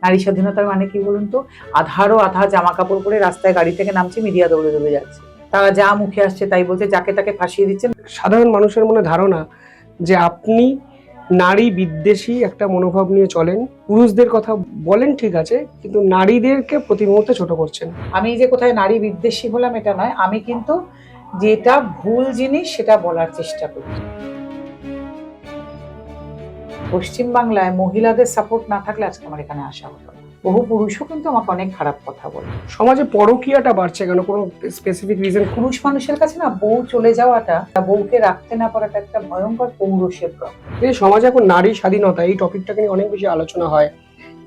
নারী স্বাধীনতার মানে কি বলুন তো? আধারও আধা জামা কাপড় পরে রাস্তায় গাড়ি থেকে নামছে, মিডিয়া দৌড়ে দৌড়ে যাচ্ছে, তারা যা মুখে আসছে তাই বলছে, যাকে তাকে ফাঁসিয়ে দিচ্ছেন। সাধারণ মানুষের মনে ধারণা যে আপনি নারী বিদ্বেষী একটা মনোভাব নিয়ে চলেন, পুরুষদের কথা বলেন ঠিক আছে, কিন্তু নারীদেরকে প্রতি মুহূর্তে ছোট করছেন। আমি যে কোথায় নারী বিদ্বেষী হলাম এটা নয়, আমি কিন্তু যেটা ভুল জিনিস সেটা বলার চেষ্টা করি। পশ্চিমবাংলায় মহিলাদের সাপোর্ট না থাকলে আজকে আমার এখানে আসা হতো না। বহু পুরুষও কিন্তু আমাকে অনেক খারাপ কথা বলে। সমাজে পরকীয়াটা বাড়ছে কেন? কোনো স্পেসিফিক রিজন? পুরুষ মানুষের কাছে না বউ চলে যাওয়াটা, বউকে রাখতে না পারাটা একটা ভয়ঙ্কর পৌরুষের প্রবলেম। এই সমাজে এখন নারী স্বাধীনতা এই টপিকটাকে নিয়ে অনেক বেশি আলোচনা হয়।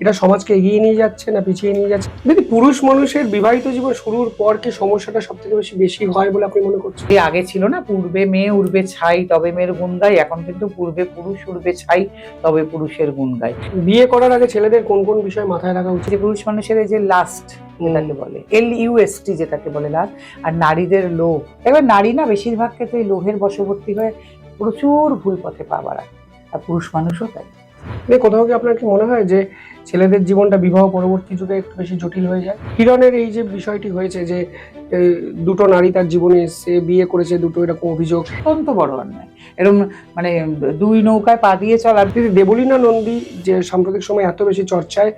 এটা সমাজকে এগিয়ে নিয়ে যাচ্ছে না পিছিয়ে নিয়ে যাচ্ছে? যদি পুরুষ মানুষের বিবাহিত জীবন শুরুর পর কি সমস্যাটা সব থেকে বেশি হয় বলে আপনি মনে করছেন? আগে ছিল না, পূর্বে মেয়ে উড়বে ছাই তবে মেয়ের গুণ গাই, এখন কিন্তু পূর্বে পুরুষ উড়বে ছাই তবে পুরুষের গুণ গাই। বিয়ে করার আগে ছেলেদের কোন কোন বিষয় মাথায় রাখা উচিত? যে পুরুষ মানুষের এই যে লাস্ট যেটাকে বলে, LUST যেটাকে বলে লাস্ট, আর নারীদের লোভ। এবার নারী না বেশিরভাগ ক্ষেত্রে লোভের বশবর্তী হয়ে প্রচুর ভুল পথে পা বাড়ায়, আর পুরুষ মানুষও তাই। কোথাও কি আপনার কি মনে হয় যে ছেলেদের জীবনটা বিবাহ পরবর্তী যুগে একটু বেশি জটিল হয়ে যায়? কিরণের এই যে বিষয়টি হয়েছে যে দুটো নারী তার জীবনে এসে বিয়ে করেছে, দুটো এরকম অভিযোগ, অত্যন্ত বড় অন্যায়। এরকম মানে দুই নৌকায় পা দিয়ে চলা। দেবলীনা নন্দী যে সাম্প্রতিক সময় এত বেশি চর্চায়,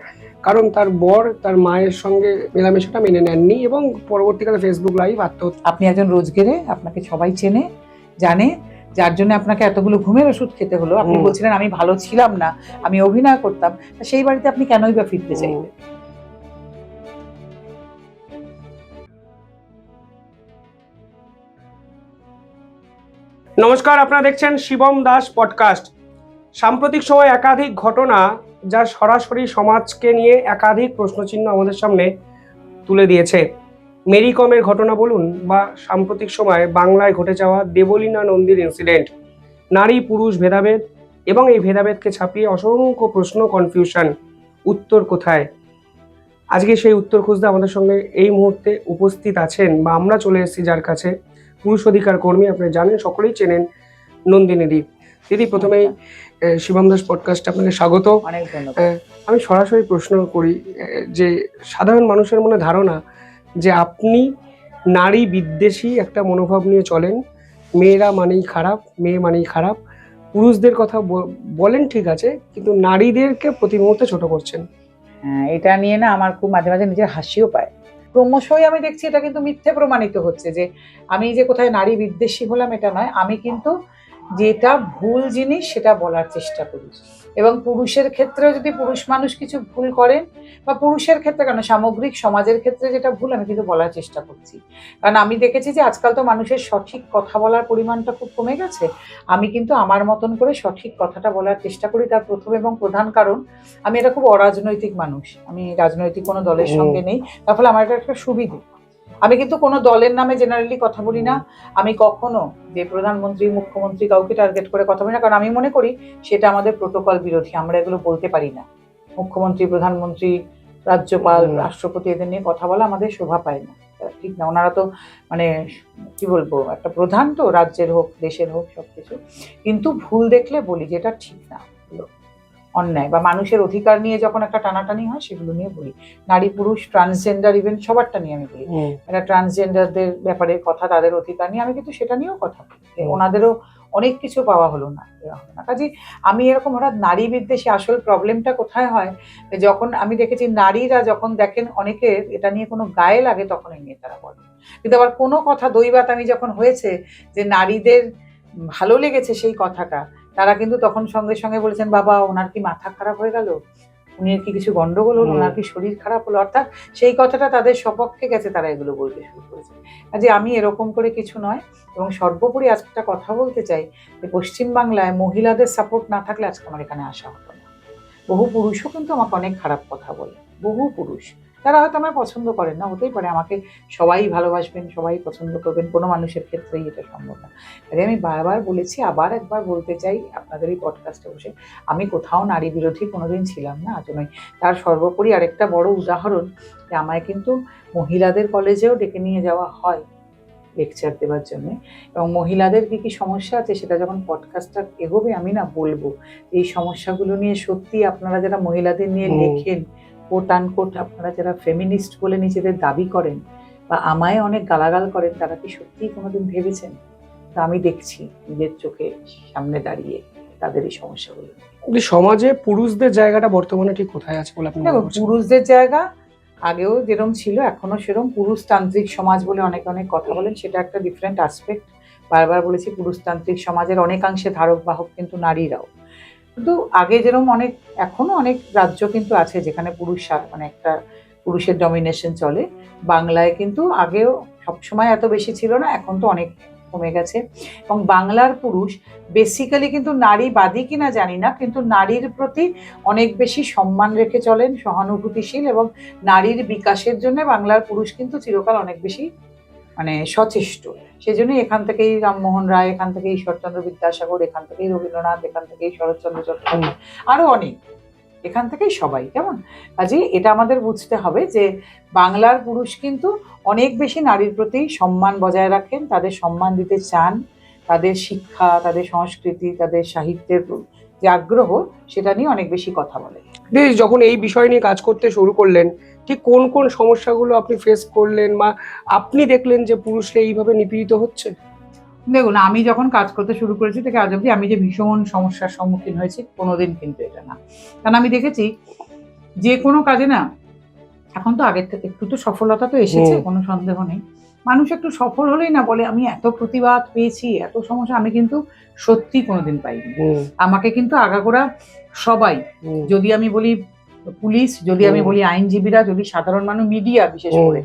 কারণ তার বর তার মায়ের সঙ্গে মেলামেশাটা মেনে নেননি এবং পরবর্তীকালে ফেসবুক লাইভ আত্মহত্যা। আপনি একজন রোজগেরে, আপনাকে সবাই চেনে জানে, যার জন্য আপনাকে এতগুলো ঘুমের ওষুধ খেতে হলো। আপনি বলছিলেন আমি ভালো ছিলাম না, আমি অভিনয় করতাম, সেই বাড়িতে আপনি কেনই বা ফিরতে চাইবেন? নমস্কার, আপনারা দেখছেন শিবম দাস পডকাস্ট। সাম্প্রতিক সময় একাধিক ঘটনা যা সরাসরি সমাজকে নিয়ে একাধিক প্রশ্নচিহ্ন আমাদের সামনে তুলে দিয়েছে। মেরি কমের ঘটনা বলুন বা সাম্প্রতিক সময়ে বাংলায় ঘটে যাওয়া দেবলীনা নন্দীর ইনসিডেন্ট, নারী পুরুষ ভেদাভেদ এবং এই ভেদাভেদকে ছাপিয়ে অসংখ্য প্রশ্ন, কনফিউশন, উত্তর কোথায়? আজকে সেই উত্তর খুঁজতে আমাদের সঙ্গে এই মুহূর্তে উপস্থিত আছেন বা আমরা চলে এসেছি যার কাছে, পুরুষ অধিকার কর্মী, আপনি জানেন, সকলেই চেনেন, নন্দিনী দি। দিদি, প্রথমেই শিবম দাস পডকাস্ট আপনাকে স্বাগত। অনেক ধন্যবাদ। আমি সরাসরি প্রশ্ন করি যে সাধারণ মানুষের মনে ধারণা যে আপনি নারী বিদ্বেষী একটা মনোভাব নিয়ে চলেন, মেয়েরা মানেই খারাপ, মেয়ে মানেই খারাপ, পুরুষদের কথা বলেন ঠিক আছে, কিন্তু নারীদেরকে প্রতি মুহূর্তে ছোট করছেন। হ্যাঁ, এটা নিয়ে না আমার খুব মাঝে মাঝে নিজের হাসিও পায়। ক্রমশই আমি দেখছি এটা কিন্তু মিথ্যে প্রমাণিত হচ্ছে যে আমি যে কোথায় নারী বিদ্বেষী হলাম এটা নয়, আমি কিন্তু যেটা ভুল জিনিস সেটা বলার চেষ্টা করি। এবং পুরুষের ক্ষেত্রেও যদি পুরুষ মানুষ কিছু ভুল করেন, বা পুরুষের ক্ষেত্রে কেন, সামগ্রিক সমাজের ক্ষেত্রে যেটা ভুল আমি কিন্তু বলার চেষ্টা করছি। কারণ আমি দেখেছি যে আজকাল তো মানুষের সঠিক কথা বলার পরিমাণটা খুব কমে গেছে। আমি কিন্তু আমার মতন করে সঠিক কথাটা বলার চেষ্টা করি। তার প্রথম এবং প্রধান কারণ, আমি এটা খুব অরাজনৈতিক মানুষ, আমি রাজনৈতিক কোনো দলের সঙ্গে নেই, তার ফলে আমার এটা একটা সুবিধে। আমি কিন্তু কোনো দলের নামে জেনারেলি কথা বলি না। আমি কখনো যে প্রধানমন্ত্রী মুখ্যমন্ত্রী কাউকে টার্গেট করে কথা বলি না, কারণ আমি মনে করি সেটা আমাদের প্রোটোকল বিরোধী, আমরা এগুলো বলতে পারি না। মুখ্যমন্ত্রী, প্রধানমন্ত্রী, রাজ্যপাল, রাষ্ট্রপতি এদের নিয়ে কথা বলা আমাদের শোভা পায় না, ঠিক না। ওনারা তো মানে কি বলবো, একটা প্রধান, তো রাজ্যের হোক দেশের হোক সবকিছু। কিন্তু ভুল দেখলে বলি যেটা ঠিক না, অন্যায় বা মানুষের অধিকার নিয়ে যখন একটা টানাটানি হয় সেগুলো নিয়ে বলি। নারী পুরুষ ট্রান্সজেন্ডার ইভেন্ট সবারটা নিয়ে আমি বলি। এটা ট্রান্সজেন্ডারদের ব্যাপারে কথা, তাদের অধিকার নিয়ে আমি কিন্তু সেটা নিয়েও কথা বলি। ওনাদেরও অনেক কিছু পাওয়া হলো না, কাজে আমি এরকম হঠাৎ নারী বিদ্বেষী। আসল প্রবলেমটা কোথায় হয়, যখন আমি দেখেছি নারীরা যখন দেখেন অনেকের এটা নিয়ে কোনো গায়ে লাগে তখন এই নিয়ে তারা বলে। কিন্তু আবার কোনো কথা দৈবাত আমি যখন হয়েছে যে নারীদের ভালো লেগেছে সেই কথাটা, তারা কিন্তু তখন সঙ্গে সঙ্গে বলেছেন, বাবা ওনার কি মাথা খারাপ হয়ে গেল, উনি কি কিছু গন্ডগোল হলো, ওনার কি শরীর খারাপ হলো, অর্থাৎ সেই কথাটা তাদের সপক্ষে গেছে, তারা এগুলো বলতে শুরু করেছে। কাজে আমি এরকম করে কিছু নয়। এবং সর্বোপরি আজকে একটা কথা বলতে চাই যে পশ্চিমবাংলায় মহিলাদের সাপোর্ট না থাকলে আজকে আমার এখানে আসা হতো না। বহু পুরুষও কিন্তু আমাকে অনেক খারাপ কথা বলে, বহু পুরুষ, তারা হয়তো আমায় পছন্দ করেন না, হতেই পারে, আমাকে সবাই ভালোবাসবেন, সবাই পছন্দ করবেন, কোনো মানুষের ক্ষেত্রেই এটা সম্ভব না। তাই আমি বারবার বলেছি, আবার একবার বলতে চাই আপনাদের এই পডকাস্টে বসে, আমি কোথাও নারী বিরোধী কোনোদিন ছিলাম না, আজও নয়। তার সর্বোপরি আরেকটা বড় উদাহরণ, যে আমায় কিন্তু মহিলাদের কলেজেও ডেকে নিয়ে যাওয়া হয় লেকচার দেওয়ার জন্য, এবং মহিলাদের কি কি সমস্যা আছে সেটা যখন পডকাস্টটা এগোবে আমি না বলবো। এই সমস্যাগুলো নিয়ে সত্যি আপনারা যারা মহিলাদের নিয়ে লেখেন, কোট আনকোট আপনারা যারা ফেমিনিস্ট বলে নিজেদের দাবি করেন বা আমায় অনেক গালাগাল করেন, তারা কি সত্যিই কোনোদিন ভেবেছেন? তা আমি দেখছি নিজের চোখে সামনে দাঁড়িয়ে তাদের এই সমস্যাগুলো। কিন্তু সমাজে পুরুষদের জায়গাটা বর্তমানে ঠিক কোথায় আছে বলে আপনি মনে দেখো, করছেন? পুরুষদের জায়গা আগেও যেরকম ছিল এখনো সেরকম। পুরুষতান্ত্রিক সমাজ বলে অনেক অনেক কথা বলেন, সেটা একটা ডিফারেন্ট আসপেক্ট। বারবার বলেছি, পুরুষতান্ত্রিক সমাজের অনেকাংশে ধারক বাহক কিন্তু নারীরাও। কিন্তু আগে যেরকম অনেক, এখনো অনেক রাজ্য কিন্তু আছে যেখানে মানে একটা পুরুষের ডমিনেশন চলে। বাংলায় কিন্তু আগেও সবসময় এত বেশি ছিল না, এখন তো অনেক কমে গেছে। এবং বাংলার পুরুষ বেসিক্যালি কিন্তু নারীবাদী কিনা জানি না, কিন্তু নারীর প্রতি অনেক বেশি সম্মান রেখে চলেন, সহানুভূতিশীল, এবং নারীর বিকাশের জন্য বাংলার পুরুষ কিন্তু চিরকাল অনেক বেশি মানে সচেষ্ট। সেজন্যই এখান থেকেই রামমোহন রায়, এখান থেকেই ঈশ্বরচন্দ্র বিদ্যাসাগর, এখান থেকেই রবীন্দ্রনাথ, এখান থেকেই শরৎচন্দ্র চট্টোপাধ্যায়, আরো অনেক, এখান থেকেই সবাই। কেমন কাজে এটা আমাদের বুঝতে হবে যে বাংলার পুরুষ কিন্তু অনেক বেশি নারীর প্রতি সম্মান বজায় রাখেন, তাদের সম্মান দিতে চান, তাদের শিক্ষা, তাদের সংস্কৃতি, তাদের সাহিত্যের যে আগ্রহ, সেটা নিয়ে অনেক বেশি কথা বলে। যখন এই বিষয় নিয়ে কাজ করতে শুরু করলেন, ঠিক কোন কোন সমস্যাগুলো আপনি ফেস করলেন বা আপনি দেখলেন যে পুরুষরা এইভাবে নিপীড়িত হচ্ছে? দেখুন, আমি যখন কাজ করতে শুরু করেছি থেকে আজ অব্দি আমি যে ভীষণ সমস্যার সম্মুখীন হয়েছি কোনোদিন কিন্তু এটা না। কারণ আমি দেখেছি যে কোনো কাজে না, এখন তো আগের থেকে একটু তো সফলতা তো এসেছে, কোনো সন্দেহ নেই। মানুষ একটু সফল হলেই না বলে আমি এত প্রতিবাদ পেয়েছি, এত সমস্যা, আমি কিন্তু সত্যি কোনোদিন পাইনি। আমাকে কিন্তু আগাগোড়া সবাই, যদি আমি বলি পুলিশ, যদি আমি বলি আইনজীবীরা, যদি সাধারণ মানুষ, মিডিয়া বিশেষ করে,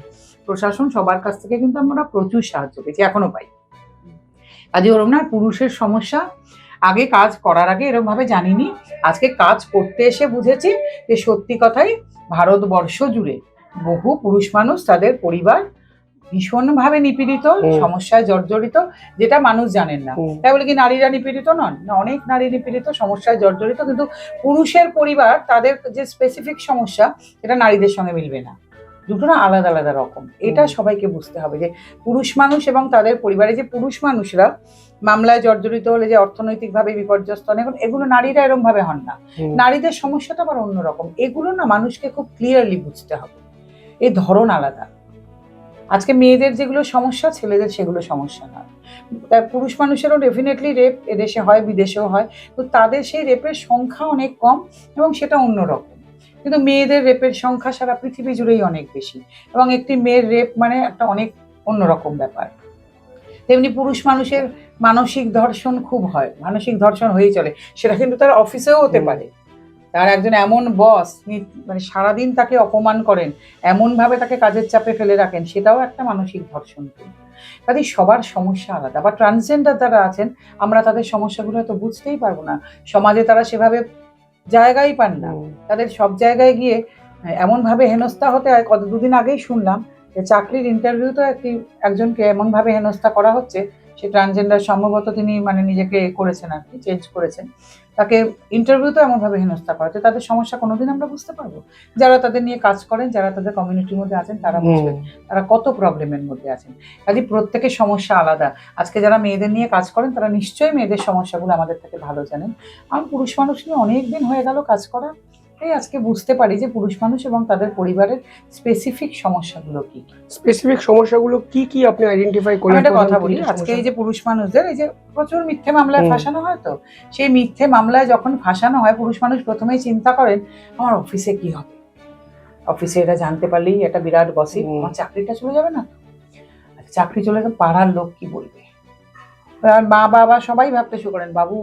প্রশাসন, সবার কাছ থেকে কিন্তু আমরা প্রচুর সাহায্য পেয়েছি, এখনো পাই। কাজে ওরম না, পুরুষের সমস্যা আগে কাজ করার আগে এরকম ভাবে জানিনি, আজকে কাজ করতে এসে বুঝেছি যে সত্যি কথাই ভারতবর্ষ জুড়ে বহু পুরুষ মানুষ, তাদের পরিবার ভীষণভাবে নিপীড়িত, সমস্যায় জর্জরিত, যেটা মানুষ জানেন না। তাই বলে কি নারীরা নিপীড়িত নন? না, অনেক নারী নিপীড়িত, সমস্যায় জর্জরিত, কিন্তু পুরুষের পরিবার, তাদের যে স্পেসিফিক সমস্যা, এটা নারীদের সঙ্গে মিলবে না। দুটো না আলাদা আলাদা রকম, এটা সবাইকে বুঝতে হবে যে পুরুষ মানুষ এবং তাদের পরিবারে যে পুরুষ মানুষরা মামলায় জর্জরিত হলে যে অর্থনৈতিকভাবে বিপর্যস্ত হন, এখন এগুলো নারীরা এরকম ভাবে হন না। নারীদের সমস্যাটা আবার অন্যরকম। এগুলো না মানুষকে খুব ক্লিয়ারলি বুঝতে হবে, এই ধরন আলাদা। আজকে মেয়েদের যেগুলো সমস্যা, ছেলেদের সেগুলো সমস্যা নয়। তাই পুরুষ মানুষেরও ডেফিনেটলি রেপ এদেশে হয়, বিদেশেও হয়, তো তাদের সেই রেপের সংখ্যা অনেক কম এবং সেটা অন্যরকম। কিন্তু মেয়েদের রেপের সংখ্যা সারা পৃথিবী জুড়েই অনেক বেশি, এবং একটি মেয়ের রেপ মানে একটা অনেক অন্যরকম ব্যাপার। তেমনি পুরুষ মানুষের মানসিক ধর্ষণ খুব হয়, মানসিক ধর্ষণ হয়েই চলে, সেটা কিন্তু তার অফিসেও হতে পারে। তার একজন এমন বস, মানে সারাদিন তাকে অপমান করেন, এমনভাবে তাকে কাজের চাপে ফেলে রাখেন, সেটাও একটা মানসিক ধর্ষণ। কাজে সবার সমস্যা আলাদা। বা ট্রান্সজেন্ডার যারা আছেন, আমরা তাদের সমস্যাগুলো হয়তো বুঝতেই পারবো না, সমাজে তারা সেভাবে জায়গাই পান না। তাদের সব জায়গায় গিয়ে এমনভাবে হেনস্থা হতে হয়। দুদিন আগেই শুনলাম যে চাকরির ইন্টারভিউতে একজনকে এমনভাবে হেনস্থা করা হচ্ছে, সে ট্রান্সজেন্ডার, সম্ভবত তিনি মানে নিজেকে করেছেন আর কি, চেঞ্জ করেছেন, তাকে ইন্টারভিউতে এমনভাবে হেনস্থা করা হচ্ছে। তাদের সমস্যা কোনোদিন আমরা বুঝতে পারবো? যারা তাদের নিয়ে কাজ করেন, যারা তাদের কমিউনিটির মধ্যে আছেন, তারা বুঝবেন তারা কত প্রবলেমের মধ্যে আছেন। কাজে প্রত্যেকের সমস্যা আলাদা। আজকে যারা মেয়েদের নিয়ে কাজ করেন, তারা নিশ্চয়ই মেয়েদের সমস্যাগুলো আমাদের থেকে ভালো জানেন। আমি পুরুষ মানুষ নিয়ে অনেক দিন হয়ে গেল কাজ করা, তাই আজকে বুঝতে পারি যে পুরুষ মানুষ এবং তাদের পরিবারের স্পেসিফিক সমস্যাগুলো কি কি। স্পেসিফিক সমস্যাগুলো কি কি আপনি আইডেন্টিফাই করলেন? একটা কথা বলি, আজকে এই যে পুরুষ মানুষদের এই যে প্রচুর মিথ্যে মামলায় ফাঁসানো হয়, তো সেই মিথ্যে মামলায় যখন ফাঁসানো হয়, পুরুষ মানুষ প্রথমেই চিন্তা করেন আমার অফিসে কি হবে, অফিসে এটা জানতে পারলেই একটা বিরাট গসিপ, আমার চাকরিটা চলে যাবে না? চাকরি চলে গেলে পাড়ার লোক কি বলবে? মা বাবা সবাই ভাবতে শুরু করেন, বাবু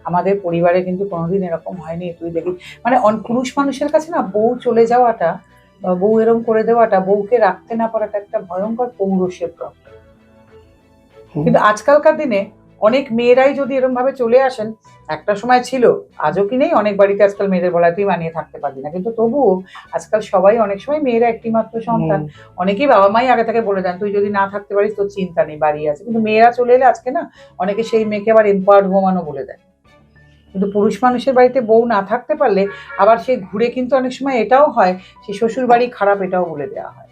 আমাদের পরিবারে কিন্তু কোনোদিন এরকম হয়নি, তুই দেখি। মানে পুরুষ মানুষের কাছে না বউ চলে যাওয়াটা, বউ এরকম করে দেওয়াটা, বউকে রাখতে না পারাটা একটা ভয়ঙ্কর পৌরুষের প্রবলেম। কিন্তু আজকালকার দিনে অনেক মেয়েরাই যদি এরকম ভাবে চলে আসেন, একটা সময় ছিল, আজও কি নেই, অনেক বাড়িতে আজকাল মেয়েদের বলা তুই মানিয়ে থাকতে পারবি না, কিন্তু তবুও আজকাল সবাই, অনেক সময় মেয়েরা একটি মাত্র সন্তান, অনেকেই বাবা মাই আগে থেকে বলে দেন তুই যদি না থাকতে পারিস তোর চিন্তা নেই, বাড়ি আছে। কিন্তু মেয়েরা চলে এলে আজকে না অনেকে সেই মেয়েকে আবার এম্পাওয়ার্ড ওম্যানও বলে দেয়। কিন্তু পুরুষ মানুষের বাড়িতে বউ না থাকতে পারলে আবার সেই ঘুরে কিন্তু অনেক সময় এটাও হয়, সেই শ্বশুর বাড়ি খারাপ, এটাও বলে দেওয়া হয়।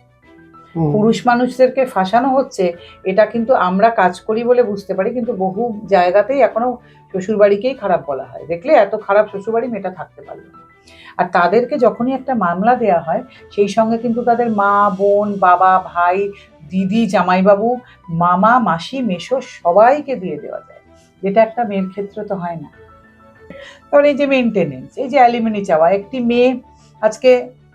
পুরুষ মানুষদেরকে ফাঁসানো হচ্ছে, এটা কিন্তু আমরা কাজ করি বলে বুঝতে পারি, কিন্তু বহু জায়গাতেই এখনো শ্বশুর বাড়িকেই খারাপ বলা হয়। দেখলে এত খারাপ শ্বশুর বাড়ি, মেয়েটা থাকতে পারলো না। আর তাদেরকে যখনই একটা মামলা দেওয়া হয় সেই সঙ্গে কিন্তু তাদের মা, বোন, বাবা, ভাই, দিদি, জামাইবাবু, মামা, মাসি, মেসো সবাইকে দিয়ে দেওয়া যায়, যেটা একটা মেয়ের ক্ষেত্রে তো হয় না। তাহলে এই যে মেনটেনেন্স, এই যে অ্যালিমনি চাওয়া, একটি মেয়ে আজকে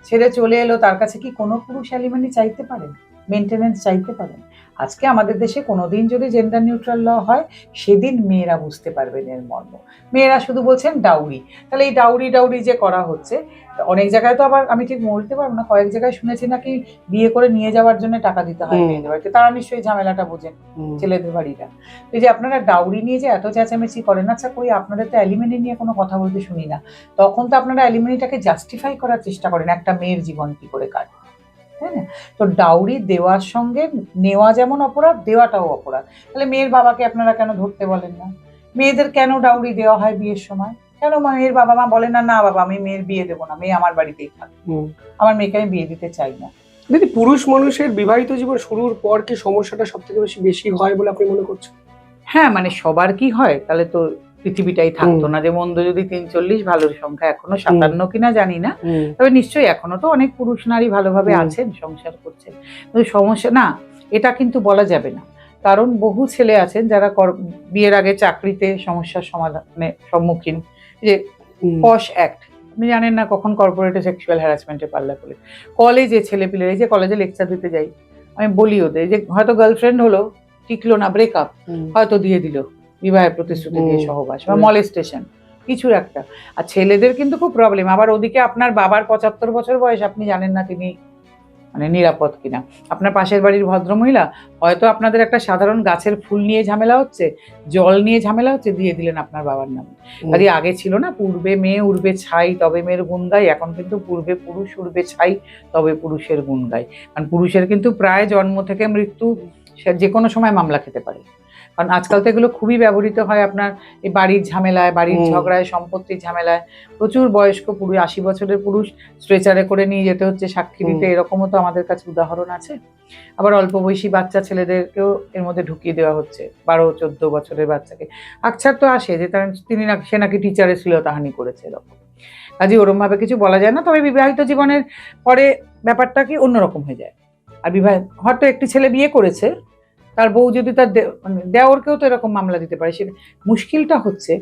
ছেড়ে চলে এলো, তার কাছে কি কোনো পুরুষ অ্যালিমনি চাইতে পারেন, মেনটেনেন্স চাইতে পারেন? আজকে আমাদের দেশে কোনোদিন যদি জেন্ডার নিউট্রাল ল হয়, সেদিন মেয়েরা বুঝতে পারবেন এর মর্ম। মেয়েরা শুধু বলছেন ডাউরি, তাহলে এই ডাউরি ডাউরি যে করা হচ্ছে, অনেক জায়গায় তো আবার আমি ঠিক বলতে পারবো না, কয়েক জায়গায় শুনেছি নাকি বিয়ে করে নিয়ে যাওয়ার জন্য টাকা দিতে হয় মেয়েদের বাড়িতে, তারা নিশ্চয়ই ঝামেলাটা বোঝেন ছেলেদের বাড়িটা। এই যে আপনারা ডাউরি নিয়ে যে এত চেঁচামেচি করেন, আচ্ছা কই আপনাদের তো অ্যালিমনি নিয়ে কোনো কথা বলতে শুনি না, তখন তো আপনারা অ্যালিমনিটাকে জাস্টিফাই করার চেষ্টা করেন একটা মেয়ের জীবন কি করে কাটবে, তাই না? তো ডাউরি দেওয়ার সঙ্গে নেওয়া যেমন অপরাধ, দেওয়াটাও অপরাধ। তাহলে মেয়ের বাবাকে আপনারা কেন ধরতে বলেন না? মেয়েদের কেন ডাউরি দেওয়া হয় বিয়ের সময়? কেন মেয়ের বাবা মা বলেন না, না বাবা আমি মেয়ের বিয়ে দেবো না, মেয়ে আমার বাড়িতেই থাকবে, আমার মেয়েকে আমি বিয়ে দিতে চাই না? দিদি, পুরুষ মানুষের বিবাহিত জীবন শুরুর পর কি সমস্যাটা সব থেকে বেশি হয় বলে আপনি মনে করছেন? হ্যাঁ, মানে সবার কি হয়, তাহলে তো পৃথিবীটাই থাকতো না। যে মন্দ যদি 43, ভালোর সংখ্যা এখনো 57 কিনা জানি না, তবে নিশ্চয়ই এখনো তো অনেক পুরুষ নারী ভালোভাবে আছেন, সংসার করছেন। কিন্তু সমস্যা না, এটা কিন্তু বলা যাবে না, কারণ বহু ছেলে আছেন যারা বিয়ের আগে চাকরিতে সমস্যার সমাধানে সম্মুখীন। যে পশ অ্যাক্ট, আপনি জানেন না কখন কর্পোরেটে সেক্সুয়াল হ্যারাসমেন্টে পাল্লা পড়ে। কলেজে ছেলেপিলের, এই যে কলেজে লেকচার দিতে যাই, আমি বলি ওদের যে হয়তো গার্লফ্রেন্ড হলো, টিকলো না, ব্রেকআপ, হয়তো দিয়ে দিল বিবাহের প্রতিশ্রুতি দিয়ে সহবাস বা মলেস্টেশন কিছুর একটা। আর ছেলেদের কিন্তু খুব প্রবলেম, আবার ওদিকে আপনার বাবার 75 বছর বয়স, আপনি জানেন না তিনি মানে নিরাপদ কিনা। আপনার পাশের বাড়ির ভদ্রমহিলা হয়তো আপনাদের একটা সাধারণ গাছের ফুল নিয়ে ঝামেলা হচ্ছে, জল নিয়ে ঝামেলা হচ্ছে, দিয়ে দিলেন আপনার বাবার নামে। কাজে আগে ছিল না পূর্বে মেয়ে উড়বে ছাই তবে মেয়ের গুণ গাই, এখন কিন্তু পূর্বে পুরুষ উড়বে ছাই তবে পুরুষের গুণ গাই। কারণ পুরুষের কিন্তু প্রায় জন্ম থেকে মৃত্যু সে যে কোনো সময় মামলা খেতে পারে, কারণ আজকাল তো এগুলো খুবই ব্যবহৃত হয় আপনার এই বাড়ির ঝামেলায়, বাড়ির ঝগড়ায়, সম্পত্তির ঝামেলায়। প্রচুর বয়স্ক পুরুষ, 80 বছরের পুরুষ স্ট্রেচারে করে নিয়ে যেতে হচ্ছে সাক্ষী দিতে, এরকমও তো আমাদের কাছে উদাহরণ আছে। আবার অল্প বয়সী বাচ্চা ছেলেদেরকেও এর মধ্যে ঢুকিয়ে দেওয়া হচ্ছে, 12-14 বছরের বাচ্চাকে। আকছার তো আসে যে সে নাকি টিচারের শ্লীলতাহানি করেছে, এরকম। কাজে ওরম ভাবে কিছু বলা যায় না, তবে বিবাহিত জীবনের পরে ব্যাপারটা কি অন্যরকম হয়ে যায়। আর হয়তো একটি ছেলে বিয়ে করেছে, তার বউ যদি তার দেওরকেও তো এরকম মামলা দিতে পারে। সেটা মুশকিলটা হচ্ছে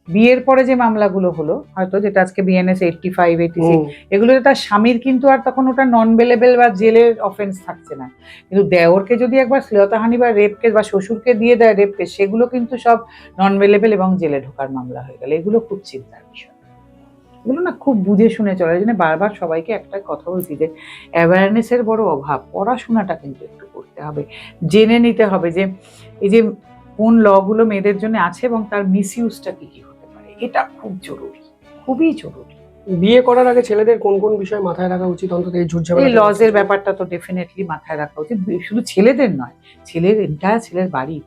বিয়ের পরে যে মামলাগুলো হলো, হয়তো যেটা আজকে বিএনএস 85, 86, এগুলোতে তার স্বামীর কিন্তু আর তখন ওটা নন বেলেবেল বা জেলের অফেন্স থাকছে না। কিন্তু দেওরকে যদি একবার শ্লীলতাহানি বা রেপ কেস, বা শ্বশুরকে দিয়ে দেয় রেপ কেস, সেগুলো কিন্তু সব নন বেলেবেল এবং জেলে ঢোকার মামলা হয়ে গেল। এগুলো খুব চিন্তার বিষয়, এগুলো না খুব বুঝে শুনে চলে। এই জন্য বারবার সবাইকে একটা কথা বলছি যে অ্যাওয়ারনেসের বড় অভাব, পড়াশোনাটা কিন্তু একটু করতে হবে, জেনে নিতে হবে যে এই যে কোন লগুলো মেয়েদের জন্য আছে এবং তার মিসইউজটা কি কি হতে পারে, এটা খুব জরুরি, খুবই জরুরি। বিয়ে করার আগে ছেলেদের কোন কোন বিষয় মাথায় রাখা উচিত, অন্তত এই ঝুটঝামেলা? এই লজের ব্যাপারটা তো ডেফিনেটলি মাথায় রাখা উচিত, শুধু ছেলেদের নয়, ছেলের বাড়ি,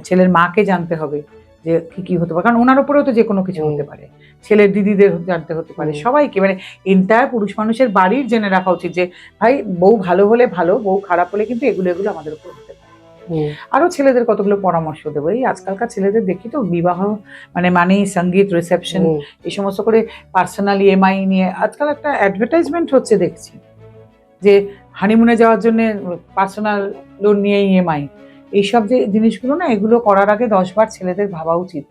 ছেলের মাকে জানতে হবে যে কি কি হতে পারে, কারণ ওনার উপরেও তো যে কোনো কিছু হতে পারে, ছেলের দিদিদের জানতে হতে পারে, সবাইকে, মানে এন্টায়ার পুরুষ মানুষের বাড়ির জেনে রাখা উচিত যে ভাই বউ ভালো হলে ভালো, বউ খারাপ হলে কিন্তু এগুলো আমাদের উপর হতে পারে। আরো ছেলেদের কতগুলো পরামর্শ দেবো। এই আজকালকার ছেলেদের দেখি তো বিবাহ মানেই সঙ্গীত, রিসেপশন, এই সমস্ত করে পার্সোনাল ইএমআই নিয়ে আজকাল একটা অ্যাডভার্টাইজমেন্ট হচ্ছে দেখছি, যে হানিমুনে যাওয়ার জন্য পার্সোনাল লোন নিয়ে ইএমআই, এইসব যে জিনিসগুলো না, এগুলো করার আগে 10 বার ছেলেদের ভাবা উচিত।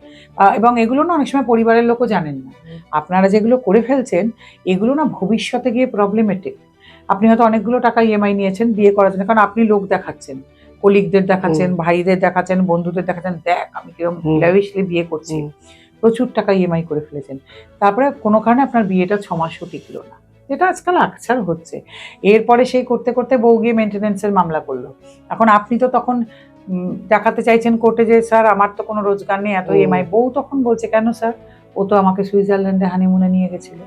এবং এগুলো না অনেক সময় পরিবারের লোকও জানেন না, আপনারা যেগুলো করে ফেলছেন এগুলো না ভবিষ্যতে গিয়ে প্রবলেমেটিক। আপনি হয়তো অনেকগুলো টাকা ইএমআই নিয়েছেন বিয়ে করার জন্য, কারণ আপনি লোক দেখাচ্ছেন, কলিগদের দেখাচ্ছেন, ভাইদের দেখাচ্ছেন, বন্ধুদের দেখাচ্ছেন, দেখ আমি কিরকম ল্যাভিশলি বিয়ে করছি, প্রচুর টাকা ইএমআই করে ফেলেছেন। তারপরে কোনো কারণে আপনার বিয়েটা 6 মাসও টিকলো না, যেটা আজকাল আকছার হচ্ছে। এরপরে সেই করতে করতে বউ গিয়ে মেনটেনেন্সের মামলা করলো। এখন আপনি তো তখন দেখাতে চাইছেন কোর্টে যে স্যার আমার তো কোনো রোজগার নেই, এত ইএমআই। বউ তখন বলছে কেন স্যার, ও তো আমাকে সুইজারল্যান্ডে হানিমুনে নিয়ে গেছিল,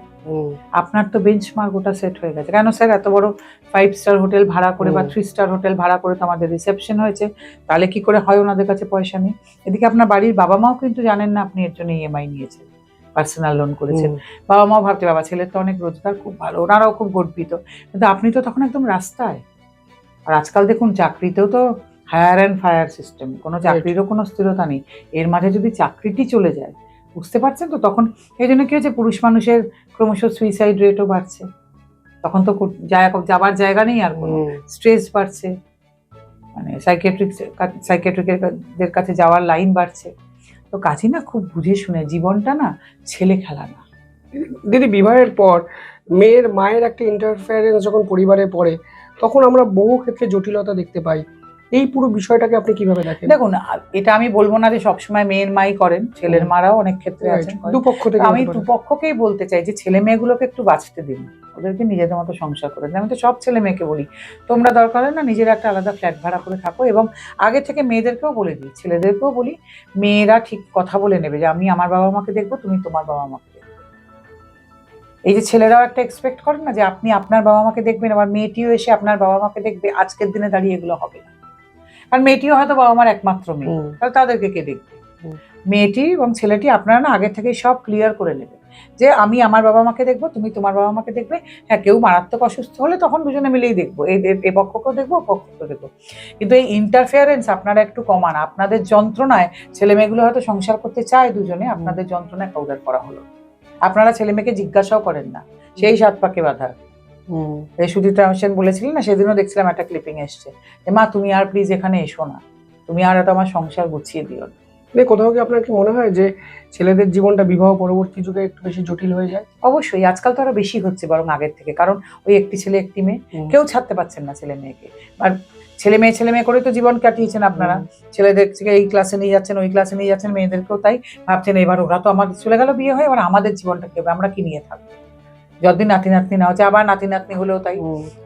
আপনার তো বেঞ্চমার্ক ওটা সেট হয়ে গেছে। কেন স্যার, এত বড় 5 স্টার হোটেল ভাড়া করে বা 3 স্টার হোটেল ভাড়া করে তো আমাদের রিসেপশন হয়েছে, তাহলে কি করে হয় ওনাদের কাছে পয়সা নেই? এদিকে আপনার বাড়ির বাবা মাও কিন্তু জানেন না আপনি এর জন্য ইএমআই নিয়েছেন, পার্সোনাল লোন করেছেন। বাবা মাও ভাবতে বাবা ছেলের তো অনেক রোজগার, খুব ভালো, ওনারাও খুব গর্বিত, কিন্তু আপনি তো তখন একদম রাস্তায়। আর আজকাল দেখুন চাকরিতেও তো হায়ার অ্যান্ড ফায়ার সিস্টেম, কোনো চাকরিরও কোনো স্থিরতা নেই। এর মাঝে যদি চাকরিটি চলে যায়, বুঝতে পারছেন তো, তখন এই জন্য কি হয়েছে পুরুষ মানুষের ক্রমশ সুইসাইড রেটও বাড়ছে। তখন তো যাবার জায়গা নেই আর কোনো, স্ট্রেস বাড়ছে, মানে সাইকিয়াট্রিকের কাছে যাওয়ার লাইন বাড়ছে। তো কাজই না খুব বুঝে শুনে, জীবনটা না ছেলে খেলা না। দিদি, বিবাহের পর মেয়ের মায়ের একটা ইন্টারফারেন্স যখন পরিবারে পড়ে, তখন আমরা বহু ক্ষেত্রে জটিলতা দেখতে পাই। এই পুরো বিষয়টাকে আপনি কিভাবে দেখেন? দেখুন, এটা আমি বলবো না যে সবসময় মেয়ের মাই করেন, ছেলের মারাও অনেক ক্ষেত্রে আছেন। দুপক্ষ থেকে আমি দুপক্ষকেই বলতে চাই যে ছেলে মেয়েগুলোকে একটু বাঁচতে দিন, ওদেরকে নিজেদের মতো সংসার করে দিন। আমি তো সব ছেলে মেয়েকে বলি, তোমরা দরকার হয় না নিজের একটা আলাদা ফ্ল্যাট ভাড়া করে থাকো। এবং আগে থেকে মেয়েদেরকেও বলে দিই, ছেলেদেরকেও বলি, মেয়েরা ঠিক কথা বলে নেবে যে আমি আমার বাবা মাকে দেখবো, তুমি তোমার বাবা মাকে দেখবে। এই যে ছেলেরাও একটা এক্সপেক্ট করেন না যে আপনি আপনার বাবা মাকে দেখবেন, আবার মেয়েটিও এসে আপনার বাবা মাকে দেখবে, আজকের দিনে দাঁড়িয়ে এগুলো হবে না। কারণ মেয়েটিও হয়তো বাবা মার একমাত্র মেয়ে, তাহলে তাদেরকে কে দেখবে? মেয়েটি এবং ছেলেটি আপনারা না আগে থেকেই সব ক্লিয়ার করে নেবেন যে আমি আমার বাবা মাকে দেখবো, তুমি তোমার বাবা মাকে দেখবে। হ্যাঁ, কেউ মারাত্মক অসুস্থ হলে তখন দুজনে মিলেই দেখবো, এ পক্ষকেও দেখবো, ও পক্ষকেও দেখবো। কিন্তু এই ইন্টারফেয়ারেন্স আপনারা একটু কমান। আপনাদের যন্ত্রণায় ছেলে মেয়েগুলো হয়তো সংসার করতে চায় দুজনে, আপনাদের যন্ত্রণায় কাউদার করা হলো। আপনারা ছেলে মেয়েকে জিজ্ঞাসাও করেন না, সেই 7 পাকে বাঁধা। এই সুচিত্রা সেন বলেছিলেন না, সেদিনও দেখছিলাম একটা ক্লিপিং এসছে যে মা তুমি আর প্লিজ এখানে এসো না, তুমি আর এত আমার সংসার গুছিয়ে দিও না। কোথাও কি আপনার কি মনে হয় যে ছেলেদের জীবনটা বিবাহ পরবর্তী যুগে একটু বেশি জটিল হয়ে যায়? অবশ্যই, আজকাল তো আরো বেশি হচ্ছে বরং আগের থেকে। কারণ ওই একটি ছেলে একটি মেয়ে, কেউ ছাড়তে পারছেন না ছেলে মেয়েকে। আর ছেলে মেয়ে করে তো জীবন কাটিয়েছেন আপনারা। ছেলেদের থেকে এই ক্লাসে নিয়ে যাচ্ছেন, ওই ক্লাসে নিয়ে যাচ্ছেন, মেয়েদেরকেও তাই ভাবছেন এবার ওরা তো আমাদের চলে গেল বিয়ে হয়ে, এবার আমাদের জীবনটা কি হবে, আমরা কি নিয়ে থাকবো। যতদিন নাতি নাতনি না হচ্ছে, আবার নাতি নাতনি হলেও তাই।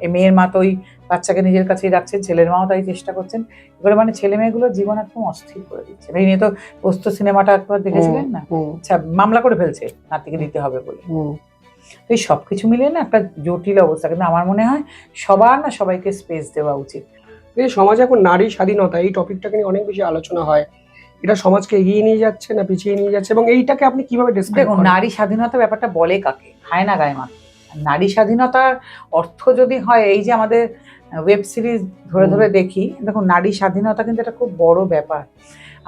এই মেয়ের মা তো ওই বাচ্চাকে নিজের কাছেই রাখছেন, ছেলের মাও তাই চেষ্টা করছেন। এবারে মানে ছেলে মেয়েগুলোর জীবন একদম অস্থির করে দিচ্ছে। এই নিয়ে তো পোস্ত সিনেমাটা একবার দেখেছিলেন না? আচ্ছা, মামলা করে ফেলছে নাতিকে দিতে হবে বলে। তো এই সবকিছু মিলিয়ে না একটা জটিল অবস্থা। কিন্তু আমার মনে হয় সবার না সবাইকে স্পেস দেওয়া উচিত। এই সমাজে এখন নারী স্বাধীনতা এই টপিকটাকে নিয়ে অনেক বেশি আলোচনা হয়। এটা সমাজকে এগিয়ে নিয়ে যাচ্ছে না পিছিয়ে নিয়ে যাচ্ছে, এবং এইটাকে আপনি কিভাবে ডেসক্রাইব দেখুন, করেন? নারী স্বাধীনতা ব্যাপারটা বলে কাকে? খায় না গায়ে মাখে। নারী স্বাধীনতার অর্থ যদি হয় এই যে আমাদের ওয়েব সিরিজ ধরে ধরে দেখি, দেখুন নারী স্বাধীনতা কিন্তু একটা খুব বড় ব্যাপার।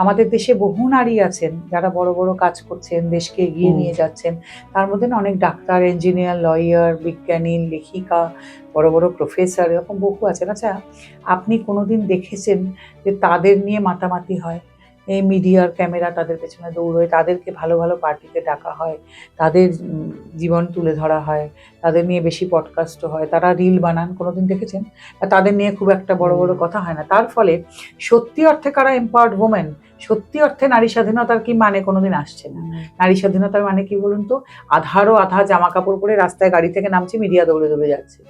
আমাদের দেশে বহু নারী আছেন যারা বড় বড় কাজ করছেন, দেশকে এগিয়ে নিয়ে যাচ্ছেন। তার মধ্যে না অনেক ডাক্তার, ইঞ্জিনিয়ার, লয়ার, বিজ্ঞানী, লেখিকা, বড় বড় প্রফেসর, এরকম বহু আছেন। আচ্ছা, আপনি কোনোদিন দেখেছেন যে তাদের নিয়ে মাতামাতি হয়? এই মিডিয়ার ক্যামেরা তাদের পেছনে দৌড়োয়, তাদেরকে ভালো ভালো পার্টিতে ডাকা হয়, তাদের জীবন তুলে ধরা হয়, তাদের নিয়ে বেশি পডকাস্টও হয়, তারা রিল বানান, কোনোদিন দেখেছেন? তাদের নিয়ে খুব একটা বড় বড় কথা হয় না। তার ফলে সত্যি অর্থে কারা এম্পাওয়ার্ড ওমেন, সত্যি অর্থে নারী স্বাধীনতার কি মানে কোনোদিন আসছে না। নারী স্বাধীনতার মানে কি বলুন তো? আধারও আধা জামা কাপড় পরে রাস্তায় গাড়ি থেকে নামছে, মিডিয়া দৌড়ে দৌড়ে যাচ্ছে,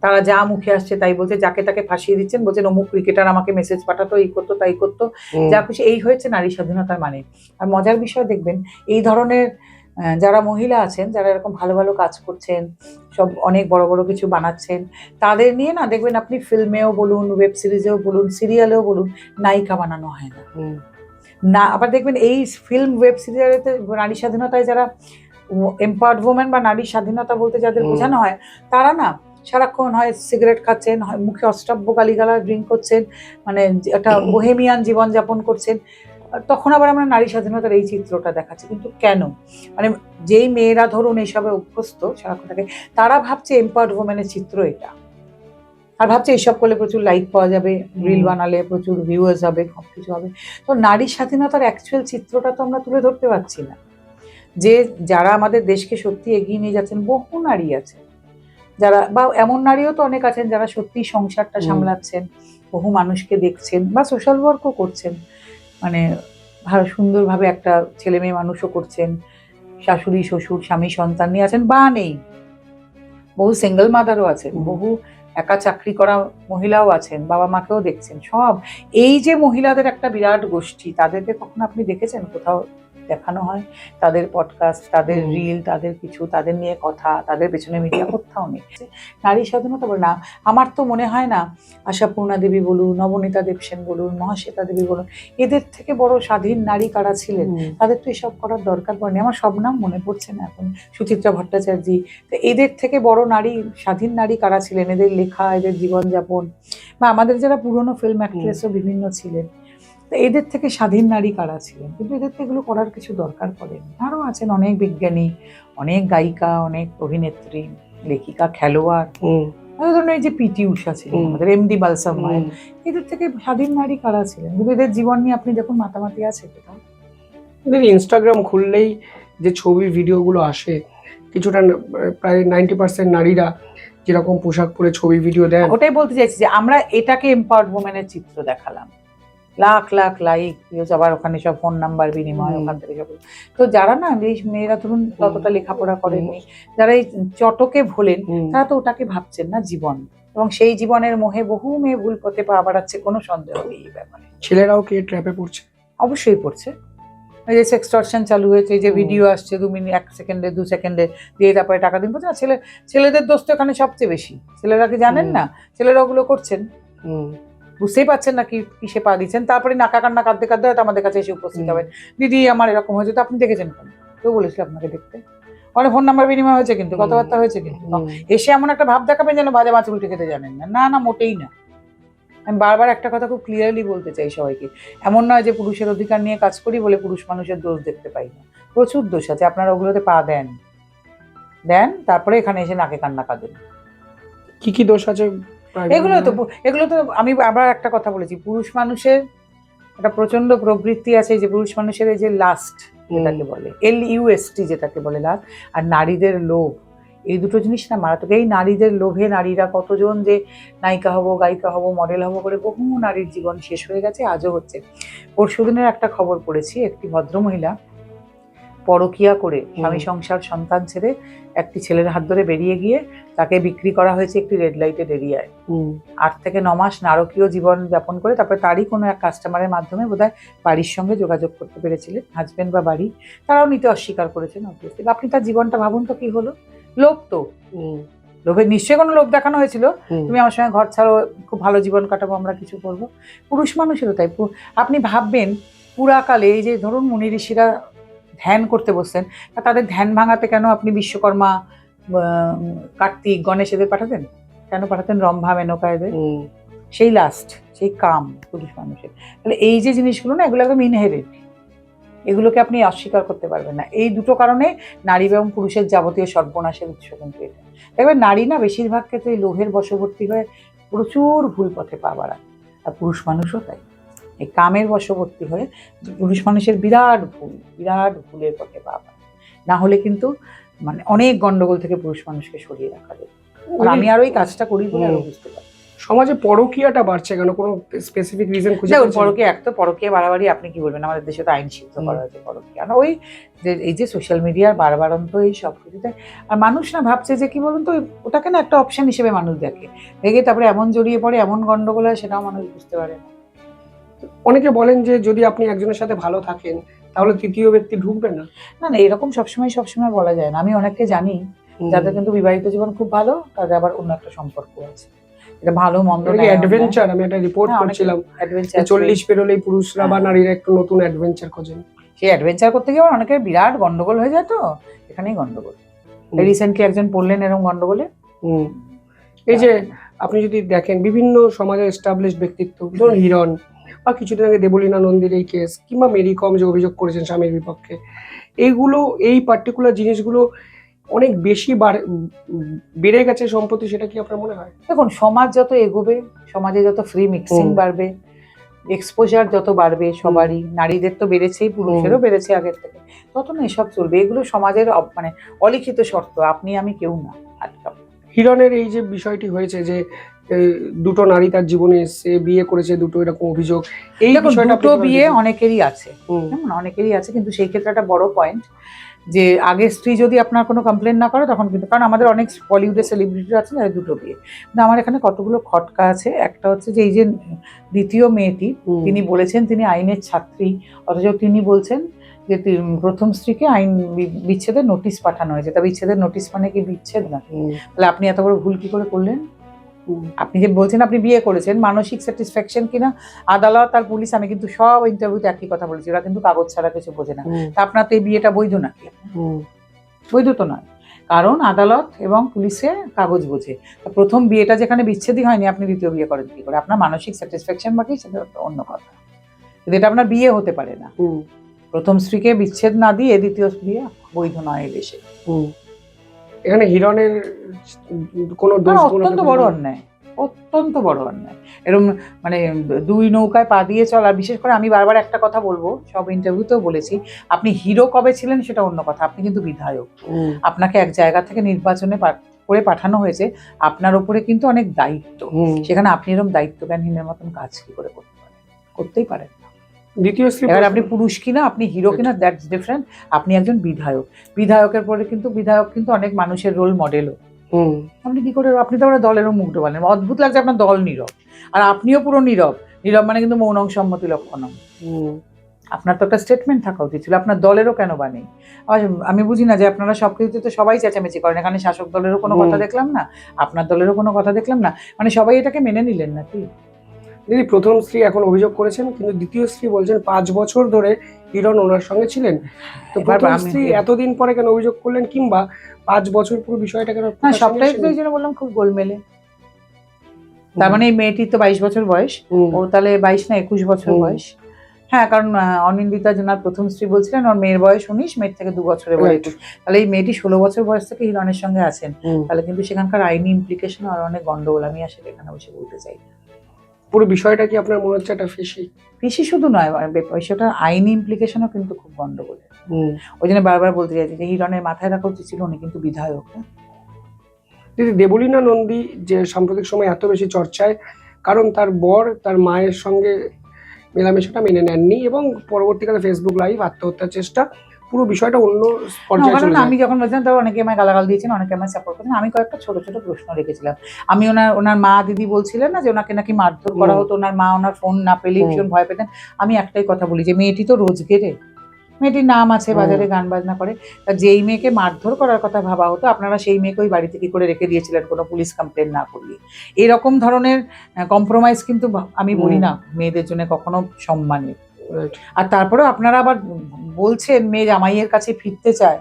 তারা যা মুখে আসছে তাই বলছে, যাকে তাকে ফাঁসিয়ে দিচ্ছেন, বলছেন অমুক ক্রিকেটার আমাকে মেসেজ পাঠাতো, এই করতো তাই করতো, যা খুশি। এই হয়েছে নারী স্বাধীনতার মানে। আর মজার বিষয় দেখবেন, এই ধরনের যারা মহিলা আছেন, যারা এরকম ভালো ভালো কাজ করছেন, সব অনেক বড় বড় কিছু বানাচ্ছেন, তাদের নিয়ে না দেখবেন আপনি ফিল্মেও বলুন, ওয়েব সিরিজেও বলুন, সিরিয়ালেও বলুন, নায়িকা বানানো হয় না। না, আবার দেখবেন এই ফিল্ম ওয়েব সিরিয়ালেতে নারী স্বাধীনতায় যারা এম্পাওয়ার্ড ওমেন বা নারী স্বাধীনতা বলতে যাদের বোঝানো হয়, তারা না সারাক্ষণ হয় সিগারেট খাচ্ছেন, হয় মুখে অষ্টাব্য গালিগালা ড্রিঙ্ক করছেন, মানে একটা বোহেমিয়ান জীবনযাপন করছেন। তখন আবার আমরা নারী স্বাধীনতার এই চিত্রটা দেখাচ্ছি। কিন্তু কেন? মানে যেই মেয়েরা ধরুন এইসবে অভ্যস্ত সারাক্ষণ থাকে, তারা ভাবছে এম্পাওয়ার্ড ওমেনের চিত্র এটা, আর ভাবছে এইসব করলে প্রচুর লাইক পাওয়া যাবে, রিল বানালে প্রচুর ভিউয়ার্স হবে, সব কিছু হবে। তো নারী স্বাধীনতার অ্যাকচুয়াল চিত্রটা তো আমরা তুলে ধরতে পারছি না। যে যারা আমাদের দেশকে সত্যি এগিয়ে নিয়ে যাচ্ছেন, বহু নারী আছে যারা, বা এমন নারীও তো অনেক আছেন যারা সত্যি সংসারটা সামলাচ্ছেন, বহু মানুষকে দেখছেন বা সোশ্যাল ওয়ার্কও করছেন, মানে ভালো সুন্দরভাবে একটা ছেলে মেয়ে মানুষও করছেন, শাশুড়ি শ্বশুর স্বামী সন্তান নিয়ে আছেন বা নেই, বহু সিঙ্গেল মাদারও আছেন, বহু একা চাকরি করা মহিলাও আছেন, বাবা মাকেও দেখছেন। সব এই যে মহিলাদের একটা বিরাট গোষ্ঠী, তাদেরকে কখনো আপনি দেখেছেন কোথাও দেখানো হয়? তাদের পডকাস্ট, তাদের রিল, তাদের কিছু, তাদের নিয়ে কথা, তাদের পেছনে মিডিয়া কোথাও নেই। নারী স্বাধীনতা বলে না, আমার তো মনে হয় না আশাপূর্ণা দেবী বলুন, নবনীতা দেবসেন বলুন, মহাশ্বেতা দেবী বলুন, এদের থেকে বড় স্বাধীন নারী কারা ছিলেন? তাদের তো এসব করার দরকার পড়েনি। আমার সব নাম মনে পড়ছে না এখন, সুচিত্রা ভট্টাচার্য, তো এদের থেকে বড় নারী, স্বাধীন নারী কারা ছিলেন? এদের লেখা, এদের জীবনযাপন, বা আমাদের যারা পুরনো ফিল্ম অ্যাক্ট্রেসও বিভিন্ন ছিলেন, তো এদের থেকে স্বাধীন নারী কারা ছিলেন? কিন্তু এদের তো এগুলো করার কিছু দরকার পড়েনি। আরও আছেন অনেক বিজ্ঞানী, অনেক গায়িকা, অনেক অভিনেত্রী, লেখিকা, খেলোয়াড়। ধরুন এই যে পিটি ঊষা ছিলেন, আমাদের এমডি বালসাম মায়ের, এদের থেকে স্বাধীন নারী কারা ছিলেন? কিন্তু এদের জীবন নিয়ে আপনি দেখুন মাতামাতি আছে কোথাও। এদের ইনস্টাগ্রাম খুললেই যে ছবি ভিডিওগুলো আসে, কিছুটা প্রায় 90% নারীরা যেরকম পোশাক পরে ছবি ভিডিও দেন। ওটাই বলতে চাইছি যে আমরা এটাকে এম্পাওয়ার্ড ওমেনের চিত্র দেখালাম, লাখ লাখ লাইক, আবার ওখানে সব ফোন নাম্বার বিনিময়, ওখান থেকে সব। তো যারা না এই মেয়েরা ধরুন ততটা লেখাপড়া করেননি, যারা এই চটকে ভোলেন, তারা তো ওটাকে ভাবছেন না জীবন, এবং সেই জীবনের মোহে বহু মেয়ে ভুল পথে পা বাড়াচ্ছে, কোনো সন্দেহ নেই এই ব্যাপারে। ছেলেরাও কি ট্র্যাপে পড়ছে? অবশ্যই পড়ছে। এই যে সেক্সটর্শন চালু হয়েছে, যে ভিডিও আসছে 2 মিনিট 1 সেকেন্ডে 2 সেকেন্ডে দিয়ে তারপরে টাকা দিন, বলছে না ছেলেদের দোষ তো এখানে সবচেয়ে বেশি। ছেলেরা কি জানেন না? ছেলেরা ওগুলো করছেন, বুঝতেই পারছেন না কি কিসে পা দিচ্ছেন। তারপরে নাকা কান্না কাঁদতে কাঁদতে হয়তো আমাদের কাছে এসে উপস্থিত হবেন, দিদি আমার এরকম হয়েছে। তো আপনি দেখেছেন কেন? কেউ বলেছিল আপনাকে দেখতে? অনেক ফোন নাম্বার বিনিময় হয়েছে, কিন্তু কথাবার্তা হয়েছে, কিন্তু এসে এমন একটা ভাব দেখাবেন যেন ভাজা মাছ উল্টে খেতে জানেন না। না না, মোটেই না। আমি বারবার একটা কথা খুব ক্লিয়ারলি বলতে চাই সবাইকে, এমন নয় যে পুরুষের অধিকার নিয়ে কাজ করি বলে পুরুষ মানুষের দোষ দেখতে পাই না। প্রচুর দোষ আছে, আপনারা ওগুলোতে পা দেন, তারপরে এখানে এসে নাকে কান্না কাঁদেন। কি কি দোষ আছে? এগুলো তো আমি আবার একটা কথা বলেছি, পুরুষ মানুষের একটা প্রচন্ড প্রবৃত্তি আছে, যে পুরুষ মানুষের এই যে লাস্ট যেটাকে বলে, LUST যেটাকে বলে লাস্ট, আর নারীদের লোভ, এই দুটো জিনিস না মারাত্মক। এই নারীদের লোভে নারীরা কতজন যে নায়িকা হব, গায়িকা হব, মডেল হব করে বহু নারীর জীবন শেষ হয়ে গেছে, আজও হচ্ছে। পরশুদিনের একটা খবর পড়েছি, একটি ভদ্রমহিলা পরকিয়া করে স্বামী সংসার সন্তান ছেড়ে একটি ছেলের হাত ধরে বেরিয়ে গিয়ে তাকে বিক্রি করা হয়েছে একটি রেড লাইটের এরিয়ায়। 8 থেকে 9 মাস নারকীয় জীবন যাপন করে তারপরে তারই কোনো এক কাস্টমারের মাধ্যমে বোধহয় বাড়ির সঙ্গে যোগাযোগ করতে পেরেছিলেন, হাজবেন্ড বা বাড়ি, তারাও নিতে অস্বীকার করেছেন। অবভিয়াসলি আপনি তার জীবনটা ভাবুন তো কি হলো। লোভ তো, লোভের নিশ্চয়ই কোনো লোভ দেখানো হয়েছিল, তুমি আমার সঙ্গে ঘর ছাড়ো, খুব ভালো জীবন কাটাবো, আমরা কিছু করবো। পুরুষ মানুষেরও তাই। আপনি ভাববেন পুরাকালে এই যে ধরুন মুনি ঋষিরা ধ্যান করতে বসতেন, তাদের ধ্যান ভাঙাতে কেন আপনি বিশ্বকর্মা, কার্তিক, গণেশ এদের পাঠাতেন? কেন পাঠাতেন? রম্ভা, মেনকা এদের। সেই লাস্ট, সেই কাম পুরুষ মানুষের। তাহলে এই যে জিনিসগুলো না, এগুলো একদম ইনহেরেন্ট, এগুলোকে আপনি অস্বীকার করতে পারবেন না। এই দুটো কারণে নারী এবং পুরুষের যাবতীয় সর্বনাশের উৎস কিন্তু এটা। দেখবেন নারী না বেশিরভাগ ক্ষেত্রে লোভের বশবর্তী হয়ে প্রচুর ভুল পথে পা বাড়ায়, আর পুরুষ মানুষও তাই। এই কামের বশবর্তী হয়ে পুরুষ মানুষের বিরাট ভুলের পথে পা বাড়ায়। না হলে কিন্তু মানে অনেক গন্ডগোল থেকে পুরুষ মানুষকে সরিয়ে রাখা যায়। আর আমি আরো এই কাজটা করি বলে আরো বুঝতে পারি। সমাজে পরকীয়াটা বাড়ছে কেন? কোনো স্পেসিফিক রিজন খুঁজে দেখুন, পরকীয়া এক তো পরকীয়া বাড়াবাড়ি, আপনি কি বলবেন, আমাদের দেশে তো আইন সিদ্ধ করা হয়েছে পরকীয়া না, ওই যে এই যে সোশ্যাল মিডিয়ার বারবারন্ত এই সব কিছুতে। আর মানুষ না ভাবছে যে কি বলুন তো, ওটাকে না একটা অপশন হিসেবে মানুষ দেখে, তারপরে এমন জড়িয়ে পড়ে, এমন গন্ডগোল হয়, সেটাও মানুষ বুঝতে পারে না। অনেকে বলেন যে যদি আপনি একজনের সাথে ভালো থাকেন তাহলে তৃতীয় ব্যক্তি ঢুকবে না। না না, এরকম সবসময় বলা যায় না। আমি অনেককে জানি যাদের কিন্তু বিবাহিত জীবন খুব ভালো, তাদের আবার অন্য একটা সম্পর্ক আছে, এটা ভালো মন্দ না, অ্যাডভেঞ্চার। আমি একটা রিপোর্ট করছিলাম, 40 পেরোলেই পুরুষরা বা নারীরা একটু নতুন অ্যাডভেঞ্চার খোঁজেন। সেই অ্যাডভেঞ্চার করতে গিয়ে অনেকের বিরাট গন্ডগোল হয়ে যায়, তো এখানেই গন্ডগোল। রিসেন্টলি একজন পড়লেন এরকম গন্ডগোলে। এই যে আপনি যদি দেখেন বিভিন্ন সমাজের এস্টাবলিশড ব্যক্তিত্ব, ধরুন হিরণ, বা কিছুদিন আগে দেবলীনা নন্দীর এই কেস, কিংবা মেরি কম যে অভিযোগ করেছেন স্বামীর বিপক্ষে, এইগুলো, এই পার্টিকুলার জিনিসগুলো অনেক বেশি বেড়ে গেছে সম্প্রতি, সেটা কি আপনার মনে হয়? দেখুন, সমাজ যত এগোবে, সমাজে যত ফ্রি মিক্সিং বাড়বে, এক্সপোজার যত বাড়বে সবারই, নারীদের তো বেড়েছেই, পুরুষেরও বেড়েছে আগের থেকে, তত না এসব চলবে। এগুলো সমাজের মানে অলিখিত শর্ত, আপনি আমি কেউ না আটকাবো। হিরণের এই যে বিষয়টি হয়েছে যে দুটো নারী তার জীবনে এসে বিয়ে করেছে, দুটো এরকম অভিযোগ, এই বিষয়টা দুটো বিয়ে অনেকেরই আছে, অনেকেরই আছে, কিন্তু সেই ক্ষেত্রে একটা বড় পয়েন্ট যে আগে স্ত্রী যদি আপনার কোনো কমপ্লেন না করে তখন কিন্তু, কারণ আমাদের অনেক বলিউডের সেলিব্রিটি আছে যাদের দুটো বিয়ে, কিন্তু আমার এখানে কতগুলো খটকা আছে। একটা হচ্ছে যে এই যে দ্বিতীয় মেয়েটি, তিনি বলেছেন তিনি আইনের ছাত্রী, অথচ তিনি বলছেন যে প্রথম স্ত্রীকে আইন বিচ্ছেদের নোটিশ পাঠানো হয়েছে। তা বিচ্ছেদের নোটিশ মানে কি বিচ্ছেদ না? তাহলে আপনি এত বড় ভুল কি করে করলেন? আপনি যে বলছেন আপনি বিয়ে করেছেন, মানসিক স্যাটিসফ্যাকশন কিনা, আদালত আর পুলিশ, আমি কিন্তু সব ইন্টারভিউতে একই কথা বলেছি, ওরা কিন্তু কাগজ ছাড়া কিছু বোঝে না। তা আপনার তো এই বিয়েটা বৈধ নাকি? বৈধ তো নয়, কারণ আদালত এবং পুলিশে কাগজ বোঝে। প্রথম বিয়েটা যেখানে বিচ্ছেদই হয়নি, আপনি দ্বিতীয় বিয়ে করেন কি করে? আপনার মানসিক স্যাটিসফ্যাকশন বাকি, সেটা অন্য কথা। কিন্তু এটা আপনার বিয়ে হতে পারে না। প্রথম স্ত্রীকে বিচ্ছেদ না দিয়ে দ্বিতীয় বিয়ে বৈধ নয় এই দেশে। এখানে হিরণের কোনো দোষ অত্যন্ত বড় অন্যায়, অত্যন্ত বড় অন্যায়। এরকম মানে দুই নৌকায় পা দিয়ে চলা। বিশেষ করে আমি বারবার একটা কথা বলবো, সব ইন্টারভিউতেও বলেছি, আপনি হিরো কবে ছিলেন সেটা অন্য কথা, আপনি কিন্তু বিধায়ক। আপনাকে এক জায়গা থেকে নির্বাচনে করে পাঠানো হয়েছে, আপনার উপরে কিন্তু অনেক দায়িত্ব। সেখানে আপনি এরকম দায়িত্বজ্ঞানহীনের মতন কাজ কি করে করতে পারেন? করতেই পারেন না। দ্বিতীয় স্ত্রী, এবার আপনি পুরুষ কিনা, আপনি হিরো কিনা, দ্যাটস ডিফারেন্ট। আপনি একজন বিধায়ক। বিধায়কের পরে কিন্তু বিধায়ক কিন্তু অনেক মানুষের রোল মডেলও। আপনি কি করে, আপনি তো আমরা দলেরও মুখ ডোবালেন। অদ্ভুত লাগছে, আপনার দল নীরব আর আপনিও পুরো নীরব। নীরব মানে কিন্তু মৌনং সম্মতি লক্ষণম। আপনার তো একটা স্টেটমেন্ট থাকা উচিত ছিল, আপনার দলেরও কেন বা নেই? আমি বুঝি না যে আপনারা সবকিছুতে তো সবাই চেঁচামেচি করেন, এখানে শাসক দলেরও কোনো কথা দেখলাম না, আপনার দলেরও কোনো কথা দেখলাম না, মানে সবাই এটাকে মেনে নিলেন নাকি? দিদি, প্রথম স্ত্রী এখন অভিযোগ করেছেন, কিন্তু দ্বিতীয় স্ত্রী বলছেন 5 বছর ধরে হিরণ ওনার সঙ্গে ছিলেন। তো প্রথম স্ত্রী এতদিন পরে কেন অভিযোগ করলেন, কিংবা 5 বছর পুরো বিষয়টা কেন? না, সবটাই তো এই জন্য বললাম খুব গোলমেলে। তার মানে এই মেয়েটির তো 22 বছর বয়স, ও তাহলে 22 না 21 বছর বয়স। হ্যাঁ, কারণ অনিন্দিতা জনার প্রথম স্ত্রী বলছিলেন ওর মেয়ের বয়স 19, মেয়ের থেকে 2 বছরের বয়স 21। তাহলে এই মেয়েটি 16 বছর বয়স থেকে হিরণের সঙ্গে আছেন। তাহলে কিন্তু সেখানকার আইনি ইমপ্লিকেশন আর অনেক গন্ডগোল আমি আসলে এখানে বসে বলতে চাই। পুরো বিষয়টা কি আপনার মনে হচ্ছে একটা ফিশি শুধু নয়, বিষয়টার আইনি ইমপ্লিকেশনও কিন্তু খুব গন্ডগোলের। ওই জন্য বারবার বলতে চাইছি যে হিরণের মাথায় রাখা উচিত ছিল উনি কিন্তু বিধায়ক। দিদি, দেবলীনা নন্দী যে সাম্প্রতিক সময় এত বেশি চর্চায়, কারণ তার বর তার মায়ের সঙ্গে মেলামেশাটা মেনে নেননি এবং পরবর্তীকালে ফেসবুক লাইভ, আত্মহত্যার চেষ্টা, পুরো বিষয়টা অন্য পর্যায়ে চলে যায়। আমি যখন বলছিলাম তখন অনেকে আমায় গালাগাল দিয়েছেন, অনেকে আমায় সাপোর্ট করেছেন। আমি কয়েকটা ছোট ছোট প্রশ্ন রেখেছিলাম। আমি ওনার মা দিদি বলছিলেন না যে ওনাকে নাকি মারধর করা হতো, ওনার মা ওনার ফোন না পেলে ভীষণ ভয় পেতেন। আমি একটাই কথা বলি যে মেয়েটি তো রোজগেরে, মেয়েটির নাম আছে, বাজারে গান বাজনা করে। তা যেই মেয়েকে মারধর করার কথা ভাবা হতো, আপনারা সেই মেয়েকে ওই বাড়িতে কি করে রেখে দিয়েছিলেন কোনো পুলিশ কমপ্লেন না করিয়ে? এরকম ধরনের কম্প্রোমাইজ কিন্তু আমি বলি না মেয়েদের জন্য কখনো সম্মানের। আর তারপরেও আপনারা আবার বলছেন মেয়ে জামাইয়ের কাছে ফিরতে চায়,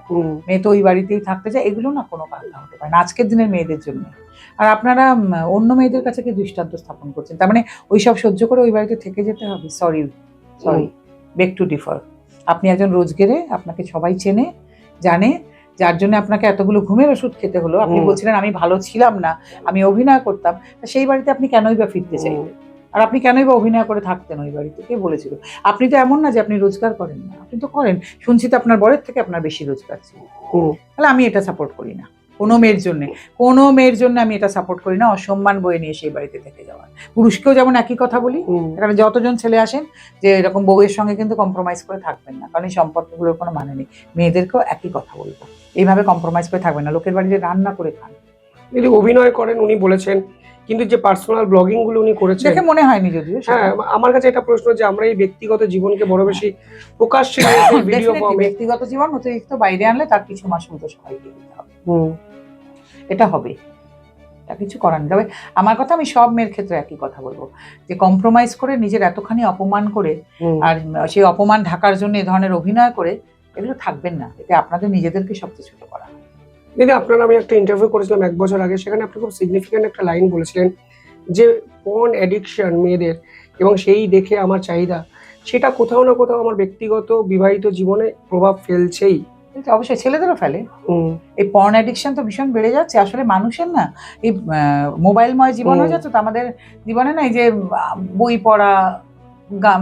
মেয়ে তো ওই বাড়িতেই থাকতে চায়, এগুলো না কোনো কথা হতে পারে না আজকের দিনের মেয়েদের জন্য। আর আপনারা অন্য মেয়েদের কাছে কি দৃষ্টান্ত স্থাপন করছেন? তার মানে ওইসব সহ্য করে ওই বাড়িতে থেকে যেতে হবে? Sorry, back to differ. আপনি একজন রোজগেরে, আপনাকে সবাই চেনে জানে, যার জন্য আপনাকে এতগুলো ঘুমের ওষুধ খেতে হলো। আপনি বলছিলেন আমি ভালো ছিলাম না, আমি অভিনয় করতাম, সেই বাড়িতে আপনি কেনই বা ফিরতে চাইলেন? আর আপনি কেনই বা অভিনয় করে থাকতেন ওই বাড়িতে? কে বলেছিল? আপনি তো এমন না যে আপনি রোজগার করেন না, আপনি তো করেন। শুনছি তো আপনার বরের থেকে আপনার বেশি রোজগার ছিল। তাহলে আমি এটা সাপোর্ট করি না কোনো মেয়ের জন্য আমি এটা সাপোর্ট করি না, অসম্মান বয়ে নিয়ে সেই বাড়িতে থেকে যাওয়া। পুরুষকেও যেমন একই কথা বলি, এখানে যতজন ছেলে আসেন যে এরকম বউয়ের সঙ্গে কিন্তু কম্প্রোমাইজ করে থাকবেন না, কারণ এই সম্পর্কগুলোর কোনো মানে নেই। মেয়েদেরকেও একই কথা বলবো, এইভাবে কম্প্রোমাইজ করে থাকবেন না, লোকের বাড়িতে রান্না করে খান। যদি অভিনয় করেন উনি বলেছেন, কিন্তু যে পার্সোনাল ব্লগিং গুলো উনি করেছেন দেখে মনে হয়নি যদিও। হ্যাঁ, আমার কাছে এটা প্রশ্ন যে আমরা এই ব্যক্তিগত জীবনকে বড় বেশি প্রকাশ্যে ভিডিও ফর্মে, ব্যক্তিগত জীবন অতিরিক্ত বাইরে আনলে তার কিছু মাসুল তো সবাইকে দিতে হবে। এটা হবে, তা কিছু করার নেই। তবে আমার কথা, আমি সব মেয়ের ক্ষেত্রে একই কথা বলবো যে কম্প্রোমাইজ করে নিজের এতখানি অপমান করে আর সেই অপমান ঢাকার জন্য এ ধরনের অভিনয় করে এগুলো থাকবেন না। এতে আপনাদের নিজেদেরকে সবচেয়ে ছোট করা। দিদি, আপনারা, আমি একটা ইন্টারভিউ করেছিলাম 1 বছর আগে, সেখানে আপনি খুব সিগনিফিক্যান্ট একটা লাইন বলেছিলেন যে পর্ন অ্যাডিকশন মেয়েদের, এবং সেই দেখে আমার চাহিদা, সেটা কোথাও না কোথাও আমার ব্যক্তিগত বিবাহিত জীবনে প্রভাব ফেলছেই। অবশ্যই ছেলেদেরও ফেলে। এই পর্ন অ্যাডিকশন তো ভীষণ বেড়ে যাচ্ছে আসলে মানুষের না, এই মোবাইলময় জীবন হয়ে যাচ্ছে তো আমাদের জীবনে না। এই যে বই পড়া,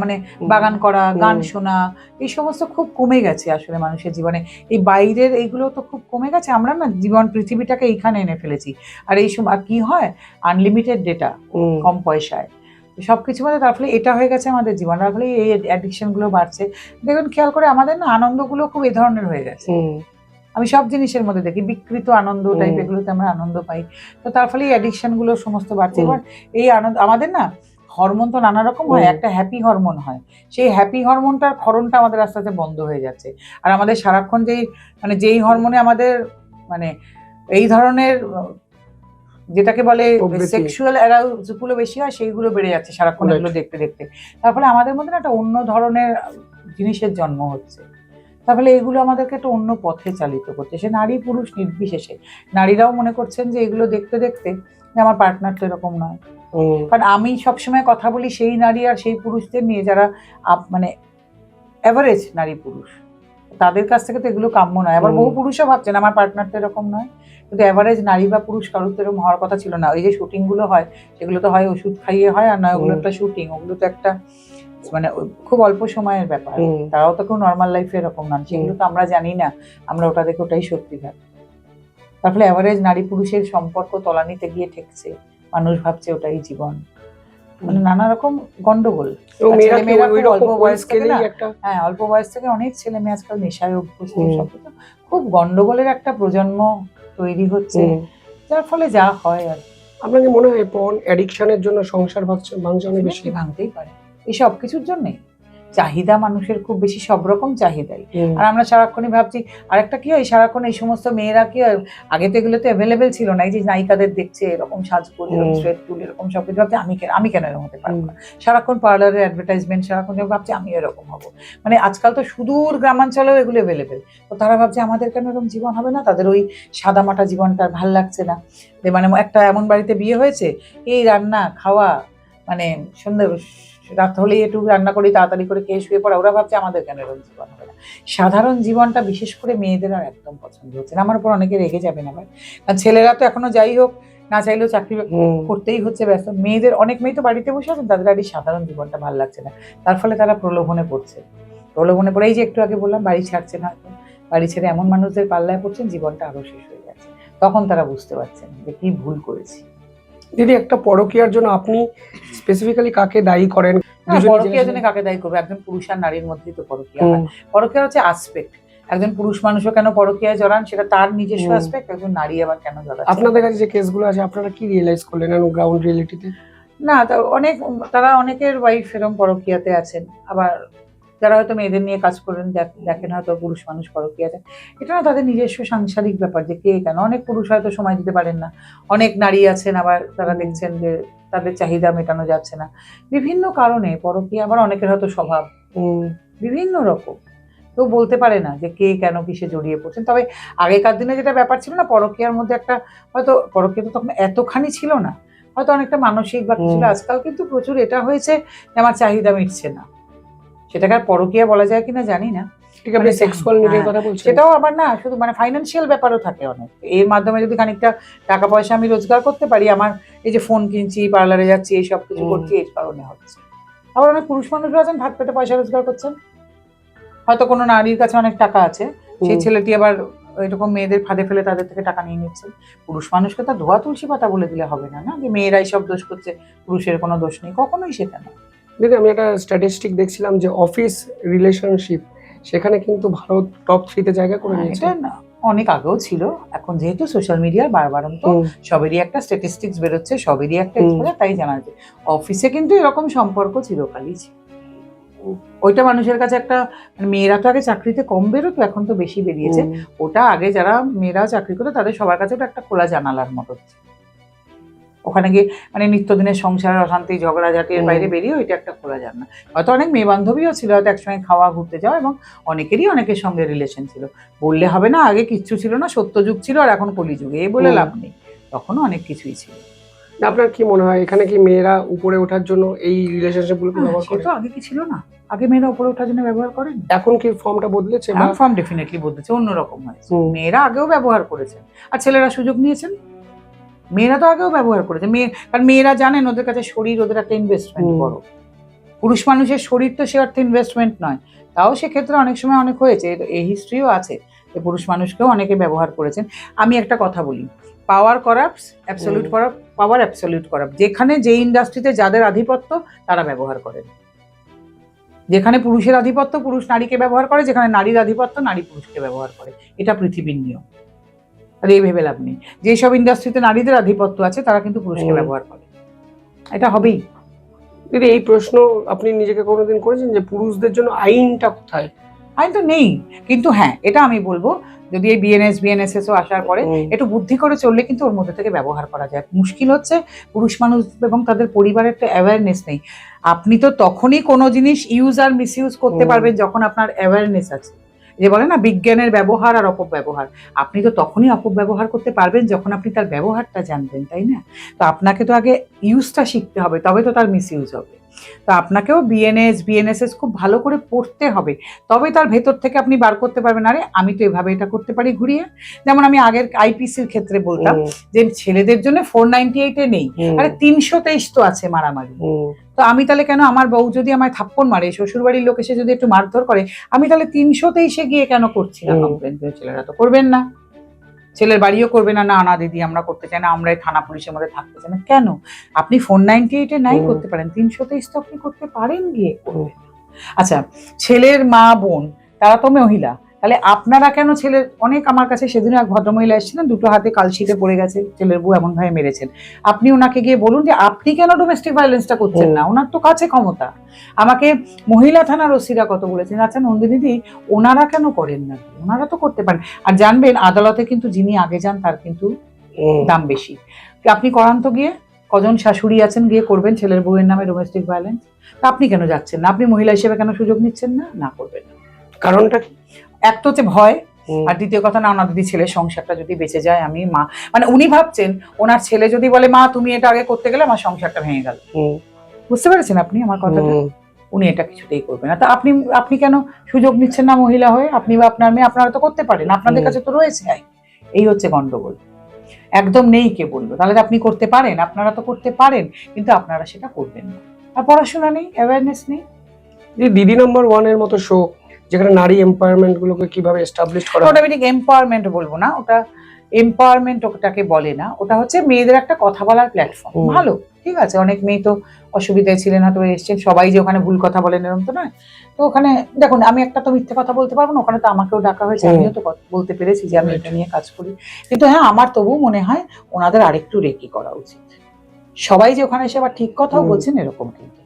মানে বাগান করা, গান শোনা, এই সমস্ত খুব কমে গেছে আসলে মানুষের জীবনে। এই বাইরের এইগুলো তো খুব কমে গেছে। আমরা না পৃথিবীটাকে এইখানে এনে ফেলেছি। আর এই সময় কি হয়, আনলিমিটেড ডেটা, কম পয়সায় সবকিছু, মানে তার ফলে এটা হয়ে গেছে আমাদের জীবন। তার ফলে এই অ্যাডিকশন গুলো বাড়ছে। দেখুন, খেয়াল করে আমাদের না আনন্দগুলো খুব এই ধরনের হয়ে গেছে। আমি সব জিনিসের মধ্যে দেখি বিকৃত আনন্দ টাইপ, এগুলোতে আমরা আনন্দ পাই। তো তার ফলে এই অ্যাডিকশন গুলো সমস্ত বাড়ছে। এবার এই আনন্দ, আমাদের না হরমোন তো নানা রকম হয়, একটা হ্যাপি হরমোন হয়, সেই হ্যাপি হরমোনটার ক্ষরণটা আমাদের আস্তে আস্তে বন্ধ হয়ে যাচ্ছে। আর আমাদের সারাক্ষণ যেই হরমোনে আমাদের মানে এই ধরনের যেটাকে বলে সেক্সুয়াল অ্যারাউজগুলো বেশি হয়, সেইগুলো বেড়ে যাচ্ছে সারাক্ষণ এগুলো দেখতে দেখতে। তার ফলে আমাদের মধ্যে না একটা অন্য ধরনের জিনিসের জন্ম হচ্ছে। তাহলে এগুলো আমাদেরকে একটা অন্য পথে চালিত করছে, সে নারী পুরুষ নির্বিশেষে। নারীরাও মনে করছেন যে এগুলো দেখতে দেখতে যে আমার পার্টনার তো এরকম নয়, কারণ আমি সবসময় কথা বলি সেই নারী আর সেই পুরুষদের নিয়ে যারা মানে অ্যাভারেজ নারী পুরুষ, তাদের কাছ থেকে তো এগুলো কাম্য নয়। আবার বহু পুরুষও ভাবছেন আমার পার্টনার তো এরকম নয়, কিন্তু অ্যাভারেজ নারী বা পুরুষ কারোর তো এরকম হওয়ার কথা ছিল না। ওই যে শুটিং গুলো হয় সেগুলো তো হয় ওষুধ খাইয়ে হয়, আর নয় ওগুলো একটা শুটিং, ওগুলো তো একটা মানে খুব অল্প সময়ের ব্যাপার। তারাও তো কেউ নর্মাল লাইফে এরকম নন, সেগুলো তো আমরা জানি না, আমরা ওটা দেখে ওটাই সত্যি ভাবি। তার ফলে অ্যাভারেজ নারী পুরুষের সম্পর্ক তলানিতে গিয়ে ঠেকছে, মানুষ ভাবছে ওটাই জীবন, মানে নানা রকম গন্ডগোল। অল্প বয়স থেকে হ্যাঁ অল্প বয়স থেকে অনেক ছেলে মেয়ে আজকাল নেশায় অভ্যস্ত, খুব গন্ডগোলের একটা প্রজন্ম তৈরি হচ্ছে, যার ফলে যা হয় আর। আপনাকে মনে হয় পর্ন অ্যাডিকশনের জন্য সংসার ভাঙছে অনেক বেশি? ভাঙতেই পারে, এই সব কিছুর জন্যই চাহিদা মানুষের খুব বেশি, সব রকম চাহিদাই। আর আমরা সারাক্ষণই ভাবছি, আরেকটা কি হয় সারাক্ষণ এই সমস্ত মেয়েরা কি হয়, আগে তো এগুলো তো অ্যাভেলেবেল ছিল না, এই যে নায়িকাদের দেখছে এরকম সাজগোজ এরকম স্ট্রেট টুল এরকম সব কিছু, ভাবছি আমি কেন এরকম হতে পারবো না, সারাক্ষণ পার্লারের অ্যাডভার্টাইজমেন্ট, সারাক্ষণ ভাবছি আমি এরকম হবো। মানে আজকাল তো সুদূর গ্রামাঞ্চলেও এগুলো অ্যাভেলেবেল, তো তারা ভাবছে আমাদের কেন এরকম জীবন হবে না, তাদের ওই সাদামাটা জীবনটা ভাল লাগছে না। মানে একটা এমন বাড়িতে বিয়ে হয়েছে, এই রান্না খাওয়া, মানে সন্ধ্যে রাত হলেই একটু রান্না করি তাড়াতাড়ি করে খেয়ে শুয়ে পড়া, ওরা ভাবছে আমাদের কেন এরকম জীবন হবে না। সাধারণ জীবনটা বিশেষ করে মেয়েদের আর একদম পছন্দ হচ্ছে না। আমার উপর অনেকে রেগে যাবে না ভাই, কারণ ছেলেরা তো এখনো যাই হোক না চাইলেও চাকরি করতেই হচ্ছে ব্যস্ত, মেয়েদের অনেক মেয়ে তো বাড়িতে বসে আছেন, তাদের আর এই সাধারণ জীবনটা ভালো লাগছে না, তার ফলে তারা প্রলোভনে পড়ছে। প্রলোভনে পড়ে এই যে একটু আগে বললাম বাড়ি ছাড়ছেন, হয়তো বাড়ি ছেড়ে এমন মানুষদের পাল্লায় পড়ছেন জীবনটা আরো শেষ হয়ে যাচ্ছে, তখন তারা বুঝতে পারছেন যে কি ভুল করেছি। দিদি, একটা পরকীয়ার জন্য আপনি স্পেসিফিক্যালি কাকে দায়ী করেন? পরকীয়ার জন্য কাকে দায়ী করবে? একজন পুরুষ আর নারীর মধ্যেই তো পরকীয়া হয়। পরকীয়া হচ্ছে আসপেক্ট, একজন পুরুষ মানুষও কেন পরকীয়ায় জড়ান সেটা তার নিজস্ব আসপেক্ট, একজন নারী আবার কেন জড়ান। আপনাদের কাছে যে কেসগুলো আছে আপনারা কি রিয়েলাইজ করলেন গ্রাউন্ড রিয়েলিটিতে? না, তারা অনেকের ওয়াইফ এরকম পরকীয়াতে আছেন, আবার যারা হয়তো মেয়েদের নিয়ে কাজ করেন দেখেন হয়তো পুরুষ মানুষ পরকীয়াতে, এটা না তাদের নিজস্ব সাংসারিক ব্যাপার যে কে কেন। অনেক পুরুষ হয়তো সময় দিতে পারেন না, অনেক নারী আছেন আবার তারা দেখছেন যে তাদের চাহিদা মেটানো যাচ্ছে না, বিভিন্ন কারণে পরকীয়া। আবার অনেকের হয়তো স্বভাব বিভিন্ন রকম, কেউ বলতে পারে না যে কে কেন কিসে জড়িয়ে পড়ছেন। তবে আগেকার দিনে যেটা ব্যাপার ছিল না, পরকীয়ার মধ্যে একটা হয়তো, পরকীয়া তো তখন এতখানি ছিল না, হয়তো অনেকটা মানসিক বা কিছু ছিল। আজকাল কিন্তু প্রচুর এটা হয়েছে যে আমার চাহিদা মিটছে না, সেটাকে আর পরকীয়া বলা যায় কিনা জানি না, সেটাও আবার না, শুধু মানে ফাইন্যান্সিয়াল ব্যাপারও থাকে অনেক। এর মাধ্যমে যদি খানিকটা টাকা পয়সা আমি রোজগার করতে পারি, আমার এই যে ফোন কিনছি, পার্লারে যাচ্ছি, এই সব কিছু করছি, এই কারণে হচ্ছে। আবার অনেক পুরুষ মানুষরা আছেন ভাত পেটে পয়সা রোজগার করছেন, হয়তো কোনো নারীর কাছে অনেক টাকা আছে, সেই ছেলেটি আবার এরকম মেয়েদের ফাঁদে ফেলে তাদের থেকে টাকা নিয়ে নিচ্ছে। পুরুষ মানুষকে তো ধোয়া তুলসী পাতা বলে দিলে হবে না, না যে মেয়েরাই সব দোষ করছে, পুরুষের কোনো দোষ নেই, কখনোই সেটা না। দিদি, আমি একটা স্ট্যাটিস্টিক দেখছিলাম যে অফিস রিলেশনশিপ সেখানে কিন্তু ভারত টপ 3-তে জায়গা করে নিয়েছে। এটা না অনেক আগেও ছিল, এখন যেহেতু সোশ্যাল মিডিয়ার বারবারন্ত সবেরই একটা স্ট্যাটিস্টিক্স বেরোচ্ছে, সবেরই একটা এক্সপোজার, তাই জানা যায় অফিসে কিন্তু এরকম সম্পর্ক চিরকালই ছিল। ওইটা মানুষের কাছে একটা, মেয়েরা তো আগে চাকরিতে কম বেরোতো, এখন তো বেশি বেরিয়েছে। ওটা আগে যারা মেয়েরা চাকরি করতো তাদের সবার কাছে ওটা একটা খোলা জানালার মতো, ওখানে গিয়ে মানে নিত্যদিনের সংসারের অশান্তি ঝগড়াঝাটির বাইরে বেরিয়ে ওইটা একটা খোলা জানলা। হয়তো অনেক মেয়ে বান্ধবীও ছিল, হয়তো একসঙ্গে খাওয়া ঘুরতে যাওয়া, এবং অনেকেরই অনেকের সঙ্গে রিলেশন ছিল। বললে হবে না আগে কিচ্ছু ছিল না, সত্যযুগ ছিল আর এখন কলিযুগে, এই বলে লাভ নেই, তখনও অনেক কিছুই ছিল। আপনার কি মনে হয় এখানে কি মেয়েরা উপরে ওঠার জন্য এই রিলেশনশিপগুলোকে ব্যবহার করে? সেটা আগে কি ছিল না, আগে মেয়েরা উপরে ওঠার জন্য ব্যবহার করেন, এখন কি ফর্মটা বদলেছে? ফর্ম ডেফিনেটলি বদলেছে, অন্যরকম হয়েছে। মেয়েরা আগেও ব্যবহার করেছেন আর ছেলেরা সুযোগ নিয়েছেন। মেয়েরা তো আগেও ব্যবহার করেছে, কারণ মেয়েরা জানেন ওদের কাছে শরীর ওদের একটা ইনভেস্টমেন্ট বড়। পুরুষ মানুষের শরীর তো সে অর্থে ইনভেস্টমেন্ট নয়, তাও সেক্ষেত্রে অনেক সময় অনেক হয়েছে, এই হিস্ট্রিও আছে যে পুরুষ মানুষকেও অনেকে ব্যবহার করেছেন। আমি একটা কথা বলি, power corrupts, absolute power absolute corrupt. যেখানে যে ইন্ডাস্ট্রিতে যাদের আধিপত্য তারা ব্যবহার করেন, যেখানে পুরুষের আধিপত্য পুরুষ নারীকে ব্যবহার করে, যেখানে নারীর আধিপত্য নারী পুরুষকে ব্যবহার করে, এটা পৃথিবীর নিয়ম। আর এই ভেবে লাভ নেই, যেসব ইন্ডাস্ট্রিতে নারীদের আধিপত্য আছে তারা কিন্তু পুরুষকে ব্যবহার করে, এটা হবেই। দিদি, এই প্রশ্ন আপনি নিজেকে কোনোদিন করেছেন যে পুরুষদের জন্য আইনটা কোথায়? আইন তো নেই, কিন্তু হ্যাঁ এটা আমি বলবো, যদি এই বিএনএসএসও আসার পরে একটু বুদ্ধি করে চললে কিন্তু ওর মধ্যে থেকে ব্যবহার করা যায়। মুশকিল হচ্ছে পুরুষ মানুষ এবং তাদের পরিবারের একটা অ্যাওয়ারনেস নেই। আপনি তো তখনই কোনো জিনিস ইউজ আর মিস ইউজ করতে পারবেন যখন আপনার অ্যাওয়ারনেস আছে। যে বলে না বিজ্ঞানের ব্যবহার আর অপব্যবহার, আপনি তো তখনই অপব্যবহার করতে পারবেন যখন আপনি তার ব্যবহারটা জানবেন, তাই না? তো আপনাকে তো আগে ইউজটা শিখতে হবে, তবে তো তার মিস ইউজ হবে। তো আপনাকেও বিএনএসএস খুব ভালো করে পড়তে হবে, তবে তার ভেতর থেকে আপনি বার করতে পারবেন, আরে আমি তো এভাবে এটা করতে পারি ঘুরিয়ে। যেমন আমি আগের আইপিসির ক্ষেত্রে বলতাম যে ছেলেদের জন্য 498-এ নেই, আরে 323 তো আছে মারামারি। তো আমি তাহলে কেন, আমার বউ যদি আমায় থাপ্পড় মারে, শ্বশুরবাড়ির লোক এসে যদি একটু মারধর করে, আমি তাহলে 323-এ গিয়ে কেন করছি না কমপ্লেন? ছেলেরা তো করবেন না, ছেলের বাড়িও করবে না, না না দিদি আমরা করতে চাই না, আমরা এই থানা পুলিশের মধ্যে থাকতে চাই না। কেন? আপনি 498-এ নাই করতে পারেন, 323 তো আপনি করতে পারেন গিয়ে। আচ্ছা, ছেলের মা বোন তারা তো মহিলা, তাহলে আপনারা কেন ছেলের, অনেক আমার কাছে সেদিন এক ভদ্রমহিলা এসেছিলেন, দুটো হাতে কালশিটে পড়ে গেছে, ছেলের বউ এমন ভাবে মেরেছেন, আপনি ওনাকে গিয়ে বলুন যে আপনি কেন ডোমেস্টিক ভায়োলেন্সটা করছেন না, ওনার তো কাছে ক্ষমতা। আমাকে মহিলা থানার ওসিরা কত বলেছেন, আচ্ছা নন্দিনীদি ওনারা কেন করেন না, ওনারা তো করতে পারেন। আর জানবেন আদালতে কিন্তু যিনি আগে যান তার কিন্তু দাম বেশি। আপনি করান তো গিয়ে, কজন শাশুড়ি আছেন গিয়ে করবেন ছেলের বউয়ের নামে ডোমেস্টিক ভায়োলেন্স, তা আপনি কেন যাচ্ছেন না? আপনি মহিলা হিসেবে কেন সুযোগ নিচ্ছেন না? না করবেন না। কারণটা এক তো হচ্ছে ভয়, আর দ্বিতীয় কথা, না ওনার যদি ছেলের সংসারটা যদি বেঁচে যায়, আমি মা, মানে উনি ভাবছেন ওনার ছেলে যদি বলে মা তুমি এটা আগে করতে গেলে আমার সংসারটা ভেঙে গেল, বুঝতে পেরেছেন আপনি আমার কথাটা? উনি এটা কিছুতেই করবেন না। তা আপনি আপনি কেন সুযোগ নিচ্ছেন না মহিলা হয়ে? আপনি বা আপনার মেয়ে, আপনারা তো করতে পারেন, আপনাদের কাছে তো রয়েছে আইন। এই হচ্ছে গন্ডগোল, একদম নেই কে বললো, তাহলে আপনি করতে পারেন, আপনারা তো করতে পারেন, কিন্তু আপনারা সেটা করবেন না। আর পড়াশোনা নেই, অ্যাওয়ারনেস নেই। দিদি নাম্বার 1 এর মতো শো, যেখানে নারী এম্পাওয়ারমেন্ট গুলোকে কিভাবে এস্টাবলিশ করা, ওটা আমি ঠিক এম্পাওয়ারমেন্ট বলবো না, ওটা এম্পাওয়ারমেন্ট ওটাকে বলে না, ওটা হচ্ছে মেয়েদের একটা কথা বলার প্ল্যাটফর্ম। ভালো, ঠিক আছে, অনেক মেয়ে তো অসুবিধায় ছিলেন, হয়তো এসছেন, সবাই যে ওখানে ভুল কথা বলেন এরকম তো নয়। তো ওখানে দেখুন, আমি একটা তো মিথ্যে কথা বলতে পারবো না, ওখানে তো আমাকেও ডাকা হয়েছে, আমিও তো বলতে পেরেছি যে আমি এটা নিয়ে কাজ করি। কিন্তু হ্যাঁ, আমার তবু মনে হয় ওনাদের আরেকটু রেকি করা উচিত। সবাই যে ওখানে এসে আবার ঠিক কথাও বলছেন এরকম কিন্তু।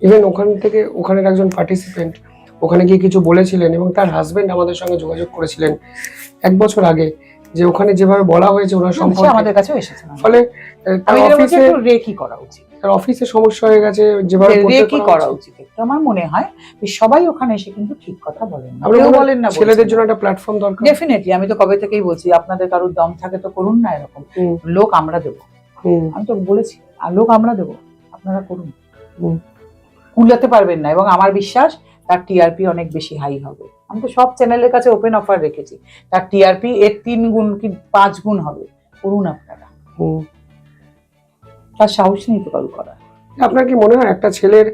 ইভেন ওখান থেকে, ওখানের একজন পার্টিসিপেন্ট ওখানে গিয়ে কিছু বলেছিলেন এবং তার হাজবেন্ড আমাদের সঙ্গে যোগাযোগ করেছিলেন 1 বছর আগে, যে ওখানে যেভাবে বলা হয়েছে ওনার সম্পর্কে, আমাদের কাছেও এসেছে, ফলে তার অফিসে রেকি করা উচিত, তার অফিসে সমস্যা হয়ে গেছে, যেভাবে রেকি করা উচিত। আমার মনে হয় যে সবাই ওখানে এসে কিন্তু ঠিক কথা বলেন না, বলেন না। ছেলেদের জন্য একটা প্ল্যাটফর্ম দরকার। ডেফিনেটলি, আমি তো কবে থেকেই বলছি, আপনাদের কারোর দম থাকে তো করুন না এরকম, লোক আমরা দেবো, আমি তো বলেছি, আর লোক আমরা দেবো, আপনারা করুন। কুলাতে পারবেন না, এবং আমার বিশ্বাস তার টিআরপি অনেক বেশি হাই হবে। আমি তো সব চ্যানেলের কাছে ওপেন অফার রেখেছি, তার টিআরপি এর 3 গুণ কি 5 গুণ হবে, করুন আপনারা। তার সাহস নেই তো কারো করা। আপনার কি মনে হয় একটা ছেলের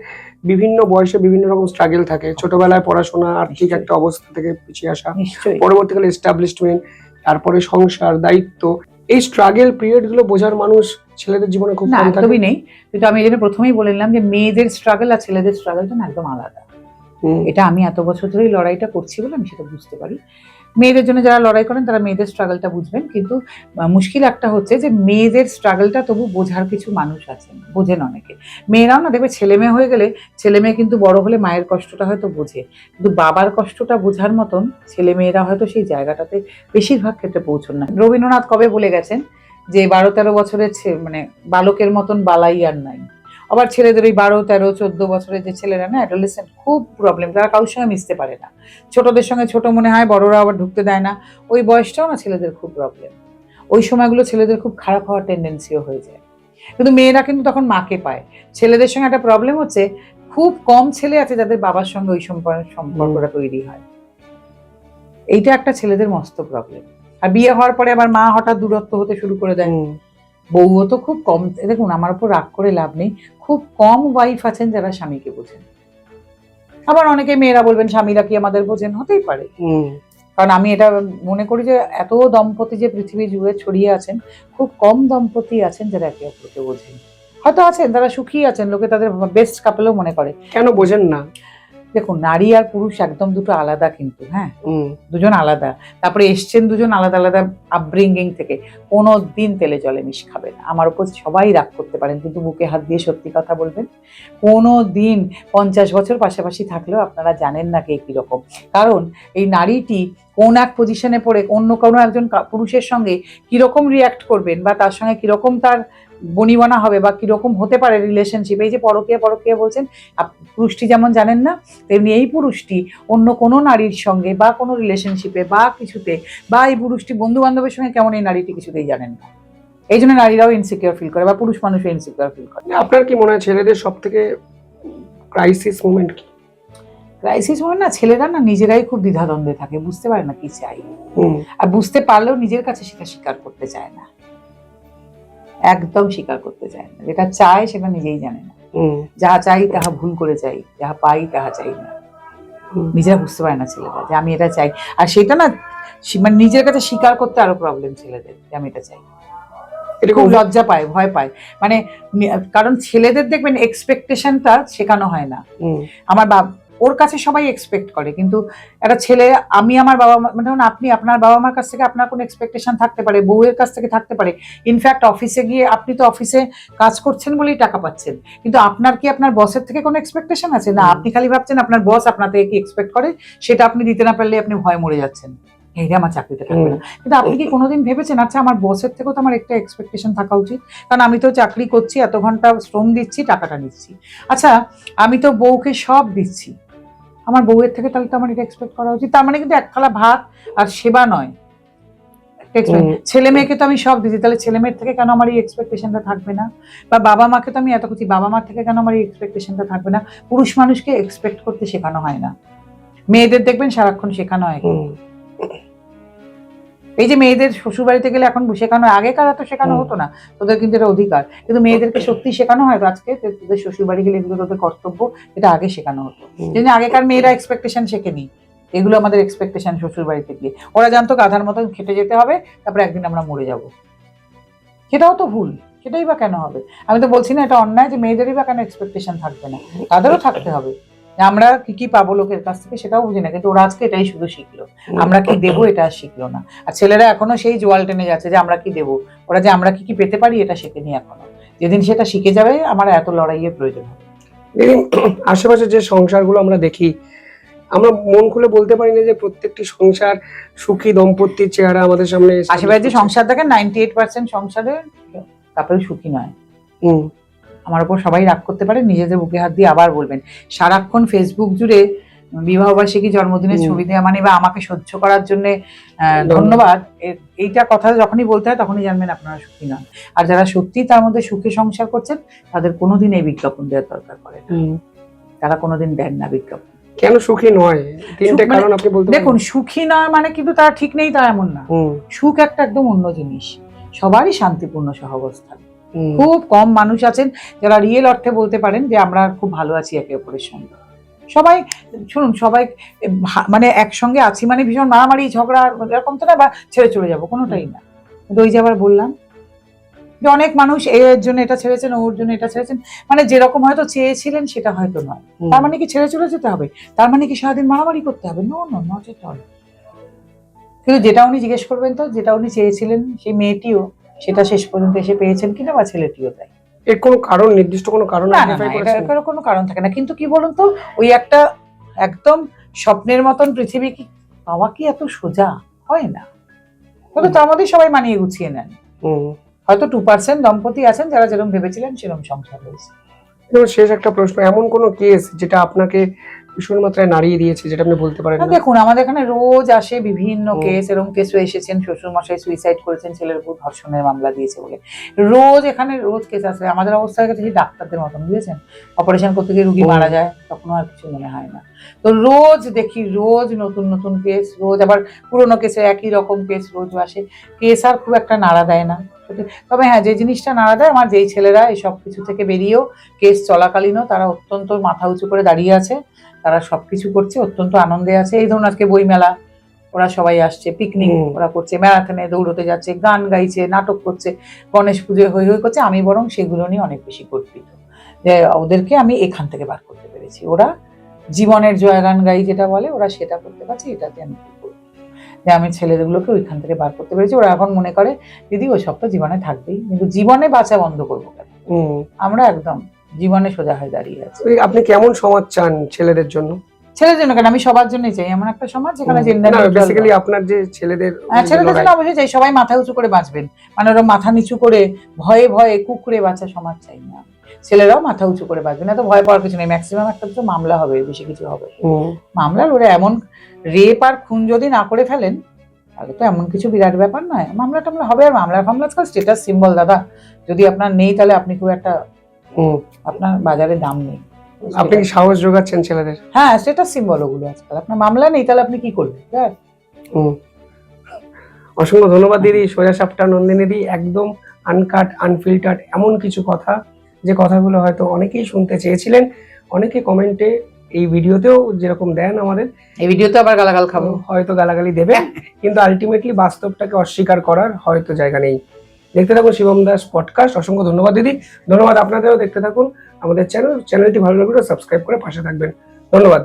বিভিন্ন বয়সে বিভিন্ন রকম স্ট্রাগল থাকে, ছোটবেলায় পড়াশোনা, আর্থিক একটা অবস্থা থেকে পিছিয়ে আসা, পরবর্তীকালে এস্টাবলিশমেন্ট, তারপরে সংসার, দায়িত্ব, এই স্ট্রাগল পিরিয়ড গুলো বোঝার মানুষ ছেলেদের জীবনে খুব কম থাকে? একদমই নেই, কিন্তু আমি এই জন্য প্রথমেই বললাম যে মেয়েদের স্ট্রাগল আর ছেলেদের স্ট্রাগলটা একদম আলাদা। এটা আমি এত বছর ধরেই লড়াইটা করছি বলে আমি সেটা বুঝতে পারি। মেয়েদের জন্য যারা লড়াই করেন তারা মেয়েদের স্ট্রাগলটা বুঝবেন, কিন্তু মুশকিল একটা হচ্ছে যে মেয়েদের স্ট্রাগলটা তবু বোঝার কিছু মানুষ আছেন, বোঝেন অনেকে। মেয়েরাও না, দেখবে ছেলে মেয়ে হয়ে গেলে ছেলে মেয়ে কিন্তু বড় হলে মায়ের কষ্টটা হয়তো বোঝে, কিন্তু বাবার কষ্টটা বোঝার মতন ছেলে মেয়েরা হয়তো সেই জায়গাটাতে বেশিরভাগ ক্ষেত্রে পৌঁছন না। রবীন্দ্রনাথ কবে বলে গেছেন যে 12-13 বছরের মানে বালকের মতন বালাই আর নাই। আবার ছেলেদের ওই 12-13-14 বছরের যে ছেলেরা না, অ্যাডোলেসেন্ট, খুব প্রবলেম, তারা কারোর সঙ্গে মিশতে পারে না, ছোটদের সঙ্গে ছোট মনে হয়, বড়রা আবার ঢুকতে দেয় না, ওই বয়সটাও না ছেলেদের খুব প্রবলেম। ওই সময়গুলো ছেলেদের খুব খারাপ হওয়ার টেন্ডেন্সিও হয়ে যায়, কিন্তু মেয়েরা কিন্তু তখন মাকে পায়। ছেলেদের সঙ্গে একটা প্রবলেম হচ্ছে, খুব কম ছেলে আছে যাদের বাবার সঙ্গে ওই সম্পর্কটা তৈরি হয়, এইটা একটা ছেলেদের মস্ত প্রবলেম। আর বিয়ে হওয়ার পরে আবার মা হঠাৎ দূরত্ব হতে শুরু করে দেয়। বউও তো খুব কম, দেখুন আমার উপর রাগ করে লাভ নেই, খুব কম ওয়াইফ আছেন যারা স্বামীকে বোঝেন। আবার অনেকে মেয়েরা বলবেন স্বামীরা কি আমাদের বোঝেন, হতেই পারে, কারণ আমি এটা মনে করি যে এত দম্পতি যে পৃথিবী জুড়ে ছড়িয়ে আছেন, খুব কম দম্পতি আছেন যারা একে অপরকে বোঝেন। হয়তো আছেন তারা সুখী আছেন, লোকে তাদের বেস্ট কাপেলও মনে করে। কেন বোঝেন না? দেখুন, নারী আর পুরুষ একদম দুটো আলাদা, কিন্তু হ্যাঁ, দুজন আলাদা, তারপরে এসছেন দুজন আলাদা আলাদা আপব্রিঙ্গিং থেকে। কোনো দিন তেলে জলে মিশ খাবে না। আমার উপর সবাই রাগ করতে পারেন, কিন্তু বুকে হাত দিয়ে সত্যি কথা বলবেন, কোনো দিন 50 বছর পাশাপাশি থাকলেও আপনারা জানেন না কে কিরকম। কারণ এই নারীটি কোন এক পজিশনে পড়ে অন্য কোনো একজন পুরুষের সঙ্গে কিরকম রিয়াক্ট করবেন, বা তার সঙ্গে কিরকম তার বনিবনা হবে বা কিরকম হতে পারে রিলেশনশিপ, এই যে পরকীয়া পরকীয়া বলছেন, পুরুষটি যেমন জানেন না, তেমনি এই পুরুষটি অন্য কোনো নারীর সঙ্গে বা কোনো রিলেশনশিপে বা কিছুতে, বা এই পুরুষটি বন্ধু বান্ধবের সঙ্গে কেমন, এই নারীটি কিছুতেই জানেন না। এই জন্য নারীরাও ইনসিকিউর ফিল করে বা পুরুষ মানুষও ইনসিকিউর ফিল করে। আপনার কি মনে হয় ছেলেদের সব থেকে ক্রাইসিস মোমেন্ট কি? ক্রাইসিস মানে না, ছেলেরা না নিজেরাই খুব দ্বিধাদ্বন্দ্বে থাকে, বুঝতে পারে না কি চাই, আর বুঝতে পারলেও নিজের কাছে সেটা স্বীকার করতে চায় না, একদম স্বীকার করতে চায় না, যেটা চায় সেটা নিজেই জানে না। যাহা চাই তাহা ভুল করে চাই, যাহা পাই তাহা চাই না। নিজেরা বুঝতে পারে না ছেলেরা যে আমি এটা চাই, আর সেটা না মানে নিজের কাছে স্বীকার করতে আরো প্রবলেম ছেলেদের, যে আমি এটা চাই। খুব লজ্জা পায়, ভয় পায়, মানে কারণ ছেলেদের দেখবেন এক্সপেকটেশনটা শেখানো হয় না। আমার ওর কাছে সবাই এক্সপেক্ট করে, কিন্তু একটা ছেলে, আমি আমার বাবা মা, মানে আপনি আপনার বাবা মার কাছ থেকে আপনার কোনো এক্সপেকটেশন থাকতে পারে, বউয়ের কাছ থেকে থাকতে পারে, ইনফ্যাক্ট অফিসে গিয়ে আপনি তো অফিসে কাজ করছেন বলেই টাকা পাচ্ছেন, কিন্তু আপনার কি আপনার বসের থেকে কোনো এক্সপেকটেশন আছে? না, আপনি খালি ভাবছেন আপনার বস আপনার থেকে কি এক্সপেক্ট করে, সেটা আপনি দিতে না পারলে আপনি ভয় মরে যাচ্ছেন, এইটা আমার চাকরিতে থাকবে না। কিন্তু আপনি কি কোনোদিন ভেবেছেন আচ্ছা আমার বসের থেকেও তো আমার একটা এক্সপেকটেশন থাকা উচিত, কারণ আমি তো চাকরি করছি, এত ঘন্টা শ্রম দিচ্ছি, টাকাটা নিচ্ছি। আচ্ছা আমি তো বউকে সব দিচ্ছি, আমার বউয়ের থেকে তাহলে তো আমার এটা এক্সপেক্ট করা উচিত। তার মানে কিন্তু এক থালা ভাত আর সেবা নয়, ছেলে মেয়েকে তো আমি সব দিচ্ছি, তাহলে ছেলে মেয়ের থেকে কেন আমার এই এক্সপেকটেশনটা থাকবে না? বা বাবা মাকে তো আমি এত করছি, বাবা মার থেকে কেন আমার এই এক্সপেকটেশনটা থাকবে না? পুরুষ মানুষকে এক্সপেক্ট করতে শেখানো হয় না, মেয়েদের দেখবেন সারাক্ষণ শেখানো হয়। এই যে মেয়েদের শ্বশুর বাড়িতে গেলে এখন শেখানো, আগেকার তো শেখানো হতো না, তোদের কিন্তু এটা অধিকার, কিন্তু মেয়েদেরকে সত্যি শেখানো হয় তো আজকে, তোদের শ্বশুর বাড়ি গেলে এগুলো তোদের কর্তব্য, এটা আগে শেখানো হতো। যেন আগেকার মেয়েরা এক্সপেকটেশন শেখেনি, এগুলো আমাদের এক্সপেকটেশন শ্বশুর বাড়িতে গিয়ে। ওরা জানতো গাধার মতন খেটে যেতে হবে, তারপরে একদিন আমরা মরে যাব, সেটাও তো ভুল, সেটাই বা কেন হবে? আমি তো বলছি না এটা অন্যায় যে মেয়েদেরই বা কেন এক্সপেকটেশন থাকবে না, তাদেরও থাকতে হবে। আমরা কি কি পাবো লোকের কাছ থেকে সেটাও বুঝি না, কিন্তু ওরা আজকে এটাই শুধু শিখলো, আমরা কি দেবো এটা আর শিখলো না। আর ছেলেরা এখনো সেই জোয়াল টেনে যাচ্ছে যে আমরা কি দেবো, ওরা যে আমরা কি কি পেতে পারি এটা শেখেনি এখনো। যেদিন সেটা শিখে যাবে আমার এত লড়াইয়ের প্রয়োজন হবে। আশেপাশে যে সংসারগুলো আমরা দেখি, আমরা মন খুলে বলতে পারি না যে প্রত্যেকটি সংসার সুখী দম্পতির চেহারা আমাদের সামনে। আশেপাশে যে সংসার দেখেন 98% সংসারে তারপরে সুখী নয়। আমার উপর সবাই রাগ করতে পারে, নিজেদের বুকে হাত দিয়ে আবার বলবেন, সারাক্ষণ ফেসবুক জুড়ে বিবাহবার্ষিকী জন্মদিনের ছবি দেওয়া মানে বা আমাকে সহ্য করার জন্য ধন্যবাদ, এইটা কথা যখনই বলতে হয় তখনই জানবেন আপনারা সুখী নন। আর যারা সত্যি তার মধ্যে সুখে সংসার করছেন তাদের কোনোদিন এই বিজ্ঞাপন দেওয়ার দরকার পড়ে না, তারা কোনোদিন দেন না বিজ্ঞাপন। কেন সুখী নয়? তিনটে কারণ আপনি বলতে দেখুন, সুখী নয় মানে কিন্তু তারা ঠিক নেই তা এমন না, সুখ একটা একদম অন্য জিনিস। সবারই শান্তিপূর্ণ সহাবস্থান, খুব কম মানুষ আছেন যারা রিয়েল অর্থে বলতে পারেন যে আমরা খুব ভালো আছি একে অপরের সঙ্গে। সবাই শুনুন, সবাই মানে একসঙ্গে আছি মানে ভীষণ মারামারি ঝগড়া এরকম তো না, বা ছেড়ে চলে যাবো, কোনোটাই না। কিন্তু ওই যে আবার বললাম যে অনেক মানুষ এর জন্য এটা ছেড়েছেন, ওর জন্য এটা ছেড়েছেন, মানে যেরকম হয়তো চেয়েছিলেন সেটা হয়তো নয়, তার মানে কি ছেড়ে চলে যেতে হবে? তার মানে কি সারাদিন মারামারি করতে হবে? No no, not at all. কিন্তু যেটা উনি জিজ্ঞেস করবেন তো, যেটা উনি চেয়েছিলেন সেই মেয়েটিও সেটা শেষ পর্যন্ত এসে পেয়েছেন কিনা, বা ছেলেটিও তাই। এর কোনো কারণ, নির্দিষ্ট কোনো কারণ এটার কোনো কারণ থাকে না, কিন্তু কি বলুন তো, ওই একটা একদম স্বপ্নের মতন পৃথিবী কি পাওয়া কি এত সোজা হয় না? কিন্তু তার মধ্যেই সবাই মানিয়ে গুছিয়ে নেন। হয়তো 2% দম্পতি আছেন যারা যেরকম ভেবেছিলেন সেরকম সংসার হয়েছে। শেষ একটা প্রশ্ন, এমন কোনো কেস যেটা আপনাকে ভীষণ মাত্রায় নাড়িয়ে দিয়েছে, যেটা আপনি বলতে পারেন? দেখুন, আমাদের এখানে রোজ আসে বিভিন্ন কেস, এরকম কেসও এসেছেন শ্বশুর মশাই সুইসাইড করেছেন ছেলের উপর ধর্ষণের মামলা দিয়েছে বলে, রোজ এখানে রোজ কেস আসে। আমাদের অবস্থা হয়ে গেছে সেই ডাক্তারদের মতন, বুঝেছেন, অপারেশন করতে গিয়ে রুগী মারা যায় তখনও আর কিছু মনে হয় না। তো রোজ দেখি, রোজ নতুন নতুন কেস, রোজ আবার পুরোনো কেসে একই রকম কেস রোজ আসে। কেস আর খুব একটা নাড়া দেয় না, তবে হ্যাঁ যে জিনিসটা নাড়া দেয়, আমার যেই ছেলেরা এই সব কিছু থেকে বেরিয়েও কেস চলাকালীনও তারা অত্যন্ত মাথা উঁচু করে দাঁড়িয়ে আছে, তারা সবকিছু করছে, অত্যন্ত আনন্দে আছে। এই ধরুন আজকে বইমেলা, ওরা সবাই আসছে, পিকনিক ওরা করছে, ম্যারাথনে দৌড়তে যাচ্ছে, গান গাইছে, নাটক করছে, গণেশ পুজোয় হই হই করছে। আমি বরং সেগুলো নিয়ে অনেক বেশি গর্বিত যে ওদেরকে আমি এখান থেকে বার করতে পেরেছি। ওরা জীবনের জয়গান গাই যেটা বলে, ওরা সেটা করতে পারছে, এটাতে আমি খুব গর্বিত যে আমি ছেলেগুলোকে ওইখান থেকে বার করতে পেরেছি। ওরা এখন মনে করে দিদি ওই সব তো জীবনে থাকবেই, কিন্তু জীবনে বাঁচা বন্ধ করবো কেন? আমরা একদম জীবনে সোজা হয়ে দাঁড়িয়ে আছি। আপনি কেমন সমাজ চান ছেলেদের জন্য? ছেলেদের জন্য কেন, আমি সবার জন্যই চাই এমন একটা সমাজ যেখানে জেন্ডার বেসিক্যালি আপনার যে ছেলেদের ছেলেদের জন্য অবশ্যই চাই সবাই মাথা উঁচু করে বাঁচবেন, মানে ওরা মাথা নিচু করে ভয়ে ভয়ে কুকুরে বাঁচা সমাজ চাই না, ছেলেরাও মাথা উঁচু করে বাঁচবেন, এত ভয় পাওয়ার কিছু নেই। ম্যাক্সিমাম একটা তো মামলা হবে, বেশি কিছু হবে মামলা লড়ে, এমন রেপ আর খুন যদি না করে ফেলেন তাহলে তো এমন কিছু বিরাট ব্যাপার নয়, মামলা টামলা হবে। আর মামলা আজকাল স্টেটাস সিম্বল দাদা, যদি আপনার নেই তাহলে আপনি খুব একটা আপনার বাজারে দাম নেই। আপনি কি সাহস যোগাচ্ছেন ছেলেদের? হ্যাঁ, স্টেটাস সিম্বল ওগুলো আজকাল, আপনার মামলা নেই তাহলে আপনি কি করবেন? অসংখ্য ধন্যবাদ দিদি। সোজা সাপটা নন্দিনী দি, একদম আনকাট আনফিল্টার্ড এমন কিছু কথা, যে কথাগুলো হয়তো অনেকেই শুনতে চেয়েছিলেন, অনেকে কমেন্টে এই ভিডিওতেও যেরকম দেন আমাদের, এই ভিডিওতে আবার গালাগাল খাবো, হয়তো গালাগালি দেবেন, কিন্তু আলটিমেটলি বাস্তবটাকে অস্বীকার করার হয়তো জায়গা নেই। দেখতে থাকুন শিবম দাস পডকাস্ট। অসংখ্য ধন্যবাদ দিদি। ধন্যবাদ আপনাদেরও, দেখতে থাকুন আমাদের চ্যানেলটি ভালো লাগলে সাবস্ক্রাইব করে পাশে থাকবেন। ধন্যবাদ।